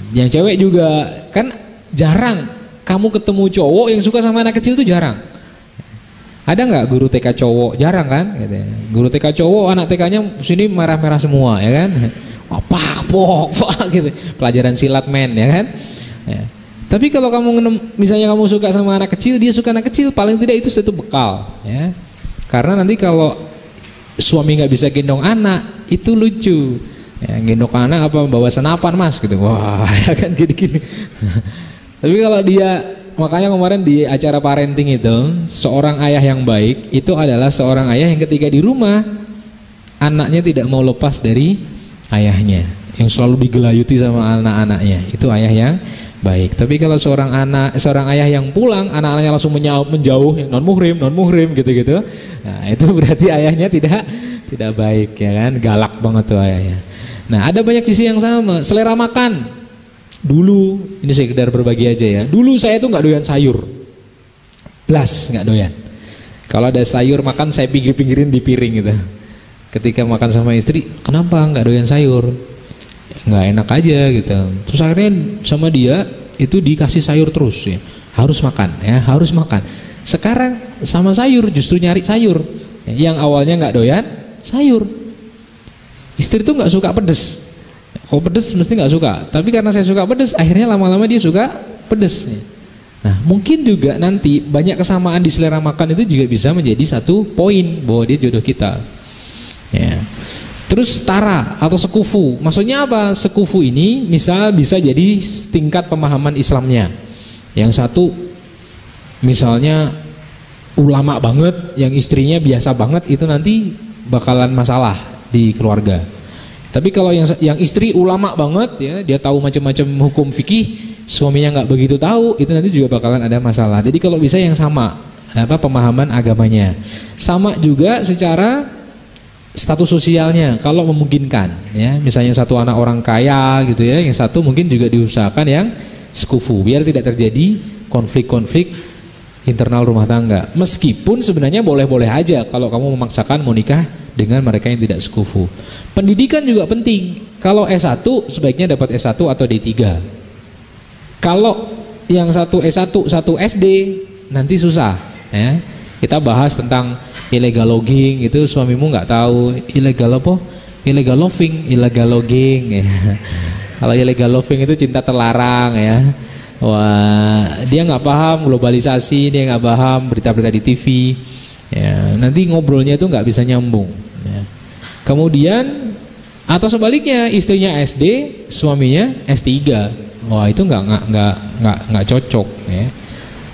Yang cewek juga. Kan jarang kamu ketemu cowok yang suka sama anak kecil tuh jarang. Ada nggak guru TK cowok? Jarang kan? Gitu. Guru TK cowok, anak TK-nya sini merah-merah semua, ya kan? Pak, gitu. Pelajaran silat men, ya kan? Ya. Tapi kalau kamu misalnya kamu suka sama anak kecil, dia suka anak kecil, paling tidak itu suatu bekal, ya. Karena nanti kalau suami nggak bisa gendong anak, itu lucu. Ya, gendong anak apa bawa senapan Mas gitu. Wah, ya kan gini-gini. Tapi kalau dia, makanya kemarin di acara parenting itu, seorang ayah yang baik itu adalah seorang ayah yang ketika di rumah anaknya tidak mau lepas dari ayahnya, yang selalu digelayuti sama anak-anaknya. Itu ayah yang baik. Tapi kalau seorang ayah yang pulang, anak-anaknya langsung menjauh, non muhrim gitu-gitu. Nah, itu berarti ayahnya tidak baik, ya kan? Galak banget tuh ayahnya. Nah, ada banyak sisi yang sama. Selera makan. Dulu, ini sekedar berbagi aja ya. Dulu saya tuh nggak doyan sayur. Blas nggak doyan. Kalau ada sayur makan saya pinggir-pinggirin di piring gitu. Ketika makan sama istri, kenapa nggak doyan sayur? Nggak enak aja gitu. Terus akhirnya sama dia itu dikasih sayur terus ya. Harus makan ya, harus makan. Sekarang sama sayur justru nyari sayur. Yang awalnya nggak doyan sayur. Istri tuh nggak suka pedes. Kalau pedes mesti nggak suka. Tapi karena saya suka pedes, akhirnya lama-lama dia suka pedes. Nah mungkin juga nanti banyak kesamaan di selera makan itu juga bisa menjadi satu poin bahwa dia jodoh kita. Ya. Terus setara atau sekufu, maksudnya apa? Sekufu ini misal bisa jadi tingkat pemahaman Islamnya. Yang satu misalnya ulama banget, yang istrinya biasa banget, itu nanti bakalan masalah di keluarga. Tapi kalau yang istri ulama banget ya, dia tahu macam-macam hukum fikih, suaminya nggak begitu tahu, itu nanti juga bakalan ada masalah. Jadi kalau bisa yang sama pemahaman agamanya, sama juga secara status sosialnya kalau memungkinkan ya, misalnya satu anak orang kaya gitu ya, yang satu mungkin juga diusahakan yang sekufu biar tidak terjadi konflik-konflik internal rumah tangga. Meskipun sebenarnya boleh-boleh aja kalau kamu memaksakan mau nikah dengan mereka yang tidak sekufu. Pendidikan juga penting. Kalau S1 sebaiknya dapat S1 atau D3. Kalau yang satu S1 satu SD nanti susah ya. Kita bahas tentang illegal logging, itu suamimu nggak tahu illegal apa? Illegal loving, illegal logging ya. Kalau illegal loving itu cinta terlarang ya. Wah, dia nggak paham globalisasi, dia nggak paham berita-berita di TV ya. Nanti ngobrolnya itu nggak bisa nyambung ya. Kemudian atau sebaliknya, istrinya SD, suaminya S3. Wah, itu nggak cocok ya.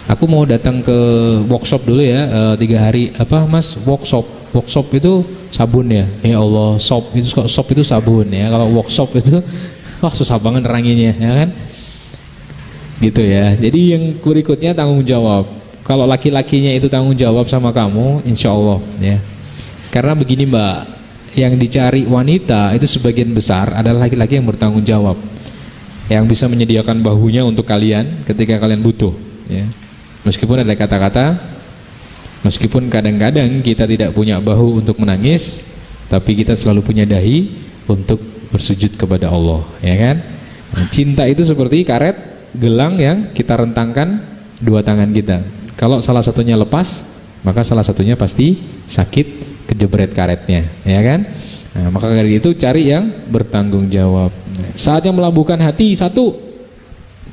Aku mau datang ke workshop dulu ya, 3 hari apa mas, workshop itu sabun ya. Ya Allah, shop itu sabun ya. Kalau workshop itu wah susah banget neranginnya ya kan, gitu ya. Jadi yang berikutnya tanggung jawab. Kalau laki-lakinya itu tanggung jawab sama kamu, insya Allah ya. Karena begini mbak, yang dicari wanita itu sebagian besar adalah laki-laki yang bertanggung jawab, yang bisa menyediakan bahunya untuk kalian ketika kalian butuh ya. Meskipun ada kata-kata, meskipun kadang-kadang kita tidak punya bahu untuk menangis, tapi kita selalu punya dahi untuk bersujud kepada Allah ya kan. Cinta itu seperti karet gelang yang kita rentangkan dua tangan kita. Kalau salah satunya lepas, maka salah satunya pasti sakit kejebret karetnya ya kan. Nah, maka dari itu cari yang bertanggung jawab. Saatnya melabuhkan hati. Satu,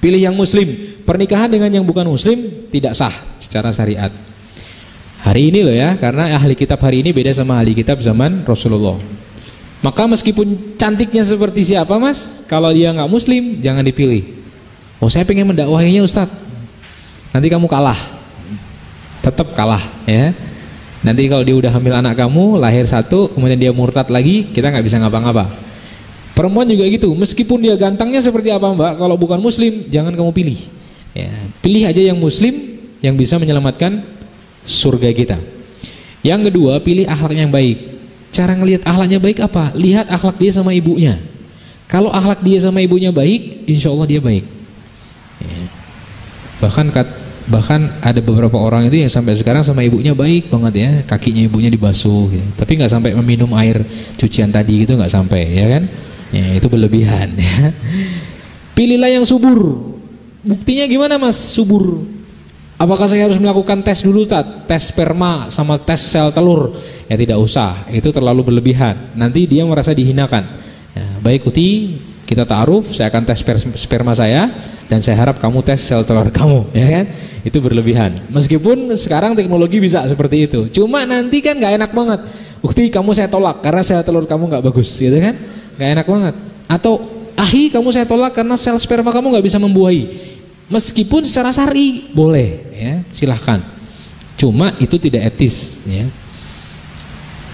pilih yang muslim. Pernikahan dengan yang bukan muslim tidak sah secara syariat. Hari ini loh ya, karena ahli kitab hari ini beda sama ahli kitab zaman Rasulullah. Maka meskipun cantiknya seperti siapa mas, kalau dia nggak muslim jangan dipilih. Oh saya pengen mendakwahinya Ustadz, nanti kamu kalah, tetap kalah ya. Nanti kalau dia udah hamil anak kamu, lahir satu, kemudian dia murtad lagi, kita nggak bisa ngapa-ngapa. Perempuan juga gitu, meskipun dia gantengnya seperti apa mbak, kalau bukan muslim jangan kamu pilih ya. Pilih aja yang muslim yang bisa menyelamatkan surga kita. Yang kedua, pilih akhlak yang baik. Cara ngelihat akhlaknya baik apa? Lihat akhlak dia sama ibunya. Kalau akhlak dia sama ibunya baik, insya Allah dia baik ya. Bahkan ada beberapa orang itu yang sampai sekarang sama ibunya baik banget ya, kakinya ibunya dibasuh gitu. Tapi nggak sampai meminum air cucian tadi gitu, nggak sampai ya kan ya, itu berlebihan ya. Pilihlah yang subur. Buktinya gimana mas subur? Apakah saya harus melakukan tes dulu tes sperma sama tes sel telur? Ya tidak usah, itu terlalu berlebihan. Nanti dia merasa dihinakan ya. Baik Uti, kita ta'aruf, saya akan tes sperma saya, dan saya harap kamu tes sel telur kamu ya kan. Itu berlebihan. Meskipun sekarang teknologi bisa seperti itu, cuma nanti kan gak enak banget. Uti kamu saya tolak karena sel telur kamu gak bagus gitu kan, gak enak banget. Atau Ahi kamu saya tolak karena sel sperma kamu gak bisa membuahi. Meskipun secara syar'i boleh ya, silahkan. Cuma itu tidak etis ya.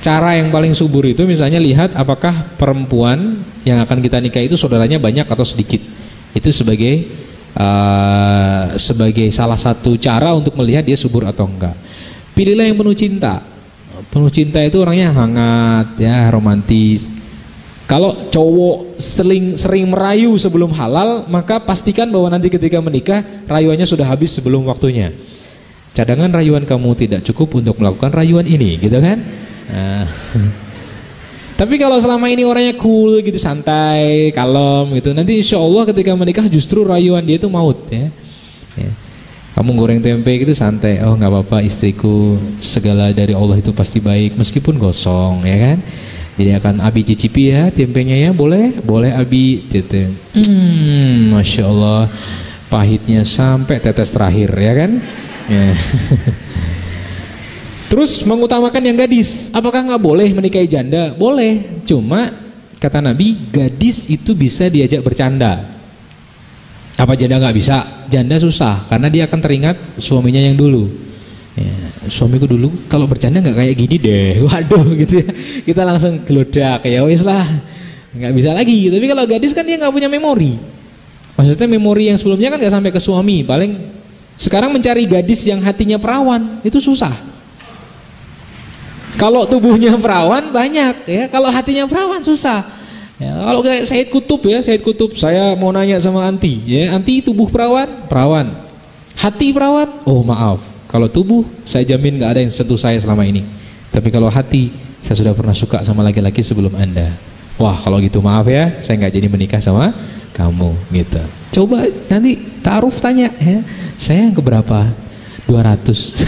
Cara yang paling subur itu misalnya lihat apakah perempuan yang akan kita nikah itu saudaranya banyak atau sedikit. Itu sebagai salah satu cara untuk melihat dia subur atau enggak. Pilihlah yang penuh cinta. Penuh cinta itu orangnya hangat ya, romantis. Kalau cowok sering merayu sebelum halal, maka pastikan bahwa nanti ketika menikah rayuannya sudah habis sebelum waktunya. cadangan rayuan kamu tidak cukup untuk melakukan rayuan ini, gitu kan? Nah. Tapi kalau selama ini orangnya cool gitu, santai, kalem gitu, nanti insya Allah ketika menikah justru rayuan dia itu maut ya. Kamu goreng tempe gitu santai, oh nggak apa-apa istriku, segala dari Allah itu pasti baik meskipun gosong ya kan. Jadi akan abi cicipi ya tempenya ya, boleh abi gitu. Masya Allah, pahitnya sampai tetes terakhir ya kan. Ya. Terus mengutamakan yang gadis, apakah nggak boleh menikahi janda? Boleh, cuma kata Nabi gadis itu bisa diajak bercanda. Apa janda nggak bisa? Janda susah karena dia akan teringat suaminya yang dulu. Ya, suamiku dulu kalau bercanda nggak kayak gini deh, waduh gitu ya. Kita langsung gelodak ya wis lah, nggak bisa lagi. Tapi kalau gadis kan dia nggak punya memori. Maksudnya memori yang sebelumnya kan nggak sampai ke suami. Paling sekarang mencari gadis yang hatinya perawan itu susah. Kalau tubuhnya perawan banyak ya, kalau hatinya perawan susah. Ya, kalau kayak Said Kutub ya, Said Kutub, saya mau nanya sama Anti, ya Anti tubuh perawan, hati perawan, oh maaf, kalau tubuh saya jamin nggak ada yang sentuh saya selama ini. Tapi kalau hati, saya sudah pernah suka sama laki-laki sebelum Anda. Wah kalau gitu maaf ya, saya nggak jadi menikah sama kamu gitu. Coba nanti taaruf tanya ya, saya yang keberapa? 200.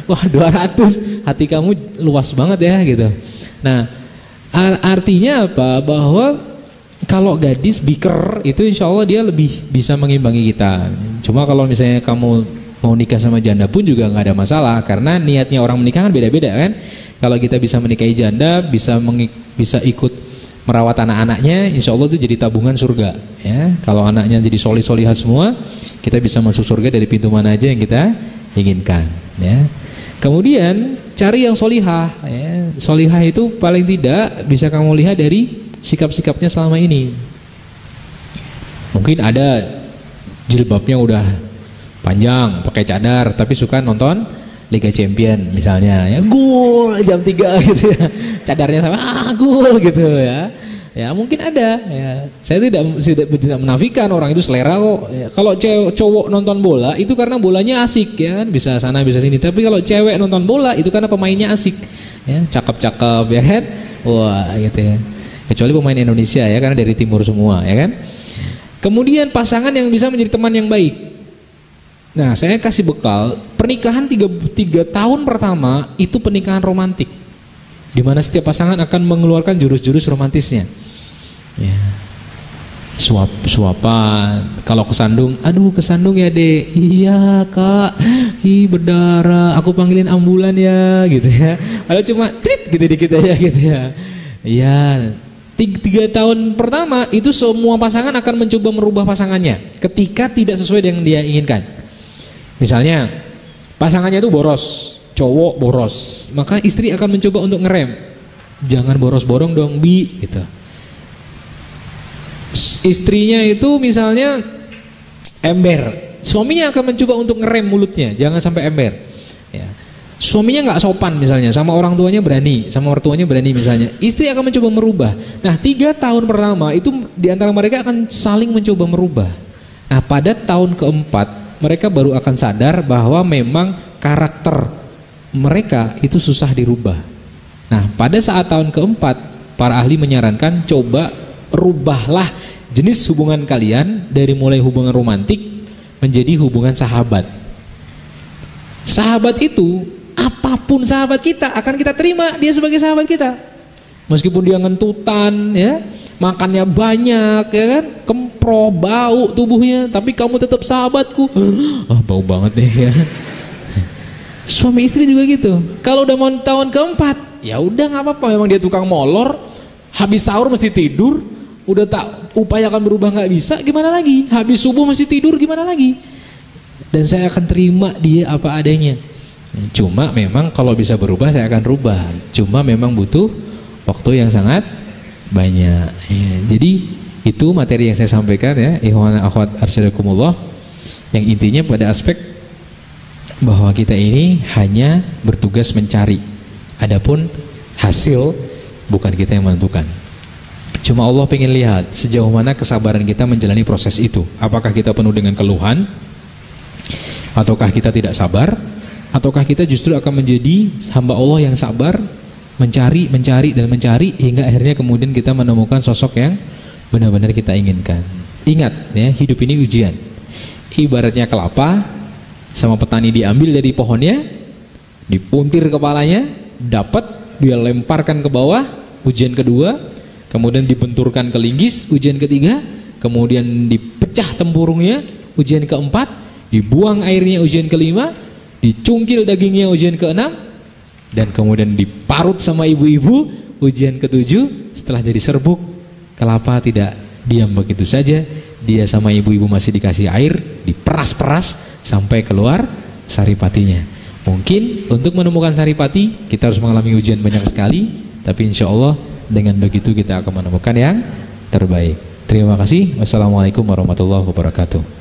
Wah 200, hati kamu luas banget ya gitu. Nah artinya apa? Bahwa kalau gadis biker itu insya Allah dia lebih bisa mengimbangi kita. Cuma kalau misalnya kamu mau nikah sama janda pun juga nggak ada masalah, karena niatnya orang menikah kan beda-beda kan. Kalau kita bisa menikahi janda, bisa ikut merawat anak-anaknya, insya Allah itu jadi tabungan surga ya. Kalau anaknya jadi solih-solihat semua, kita bisa masuk surga dari pintu mana aja yang kita inginkan ya. Kemudian cari yang solihah ya. Solihah itu paling tidak bisa kamu lihat dari sikap-sikapnya selama ini. Mungkin ada jilbabnya udah panjang, pakai cadar, tapi suka nonton Liga Champion misalnya ya, gol jam 3 gitu ya, cadarnya sama gol gitu ya. Ya mungkin ada ya. Saya tidak menafikan orang itu selera kok ya. Kalau cowok nonton bola itu karena bolanya asik ya kan, bisa sana bisa sini. Tapi kalau cewek nonton bola itu karena pemainnya asik ya, cakep-cakep ya kan, wah gitu ya. Kecuali pemain Indonesia ya, karena dari timur semua ya kan. Kemudian pasangan yang bisa menjadi teman yang baik. Nah saya kasih bekal, pernikahan 3 tahun pertama itu pernikahan romantik, di mana setiap pasangan akan mengeluarkan jurus-jurus romantisnya. Ya. Suapan, kalau kesandung, aduh kesandung ya dek, iya kak, berdarah, aku panggilin ambulan ya gitu ya. Kalau cuma trip gitu dikit aja gitu ya. Iya, 3 tahun pertama itu semua pasangan akan mencoba merubah pasangannya ketika tidak sesuai dengan dia inginkan. Misalnya pasangannya itu boros, cowok boros, maka istri akan mencoba untuk ngerem, jangan boros-borong dong bi gitu. Istrinya itu misalnya ember, suaminya akan mencoba untuk ngerem mulutnya, jangan sampai ember ya. Suaminya nggak sopan misalnya, sama orang tuanya berani, sama ortuanya berani misalnya, istri akan mencoba merubah. Nah 3 tahun pertama itu diantara mereka akan saling mencoba merubah. Nah pada tahun keempat mereka baru akan sadar bahwa memang karakter mereka itu susah dirubah. Nah pada saat tahun keempat para ahli menyarankan coba rubahlah jenis hubungan kalian dari mulai hubungan romantik menjadi hubungan sahabat. Sahabat itu apapun sahabat kita akan kita terima dia sebagai sahabat kita, meskipun dia ngentutan ya, makannya banyak ya kan, kemproh, bau tubuhnya, tapi kamu tetap sahabatku. Bau banget deh ya. Suami istri juga gitu. Kalau udah mau tahun keempat, ya udah nggak apa-apa. Memang dia tukang molor, habis sahur mesti tidur, udah tak upayakan berubah nggak bisa, gimana lagi? Habis subuh mesti tidur, gimana lagi? Dan saya akan terima dia apa adanya. Cuma memang kalau bisa berubah saya akan rubah. Cuma memang butuh waktu yang sangat banyak. Ya, jadi itu materi yang saya sampaikan ya, ikhwan akhwat arsyadakumullah. Yang intinya pada aspek bahwa kita ini hanya bertugas mencari, adapun hasil bukan kita yang menentukan. Cuma Allah pengen lihat sejauh mana kesabaran kita menjalani proses itu. Apakah kita penuh dengan keluhan, Ataukah kita tidak sabar? Ataukah kita justru akan menjadi hamba Allah yang sabar, mencari hingga akhirnya kemudian kita menemukan sosok yang benar-benar kita inginkan. Ingat ya, hidup ini ujian. Ibaratnya kelapa, sama petani diambil dari pohonnya, dipuntir kepalanya, dapat, dia lemparkan ke bawah, ujian kedua, kemudian dibenturkan ke linggis, ujian ketiga, kemudian dipecah tempurungnya, ujian keempat, dibuang airnya, ujian kelima, dicungkil dagingnya, ujian keenam, dan kemudian diparut sama ibu-ibu, ujian ketujuh. Setelah jadi serbuk, kelapa tidak diam begitu saja, dia sama ibu-ibu masih dikasih air, diperas-peras sampai keluar saripatinya. Mungkin untuk menemukan saripati kita harus mengalami ujian banyak sekali, tapi insya Allah dengan begitu kita akan menemukan yang terbaik. Terima kasih. Wassalamualaikum warahmatullahi wabarakatuh.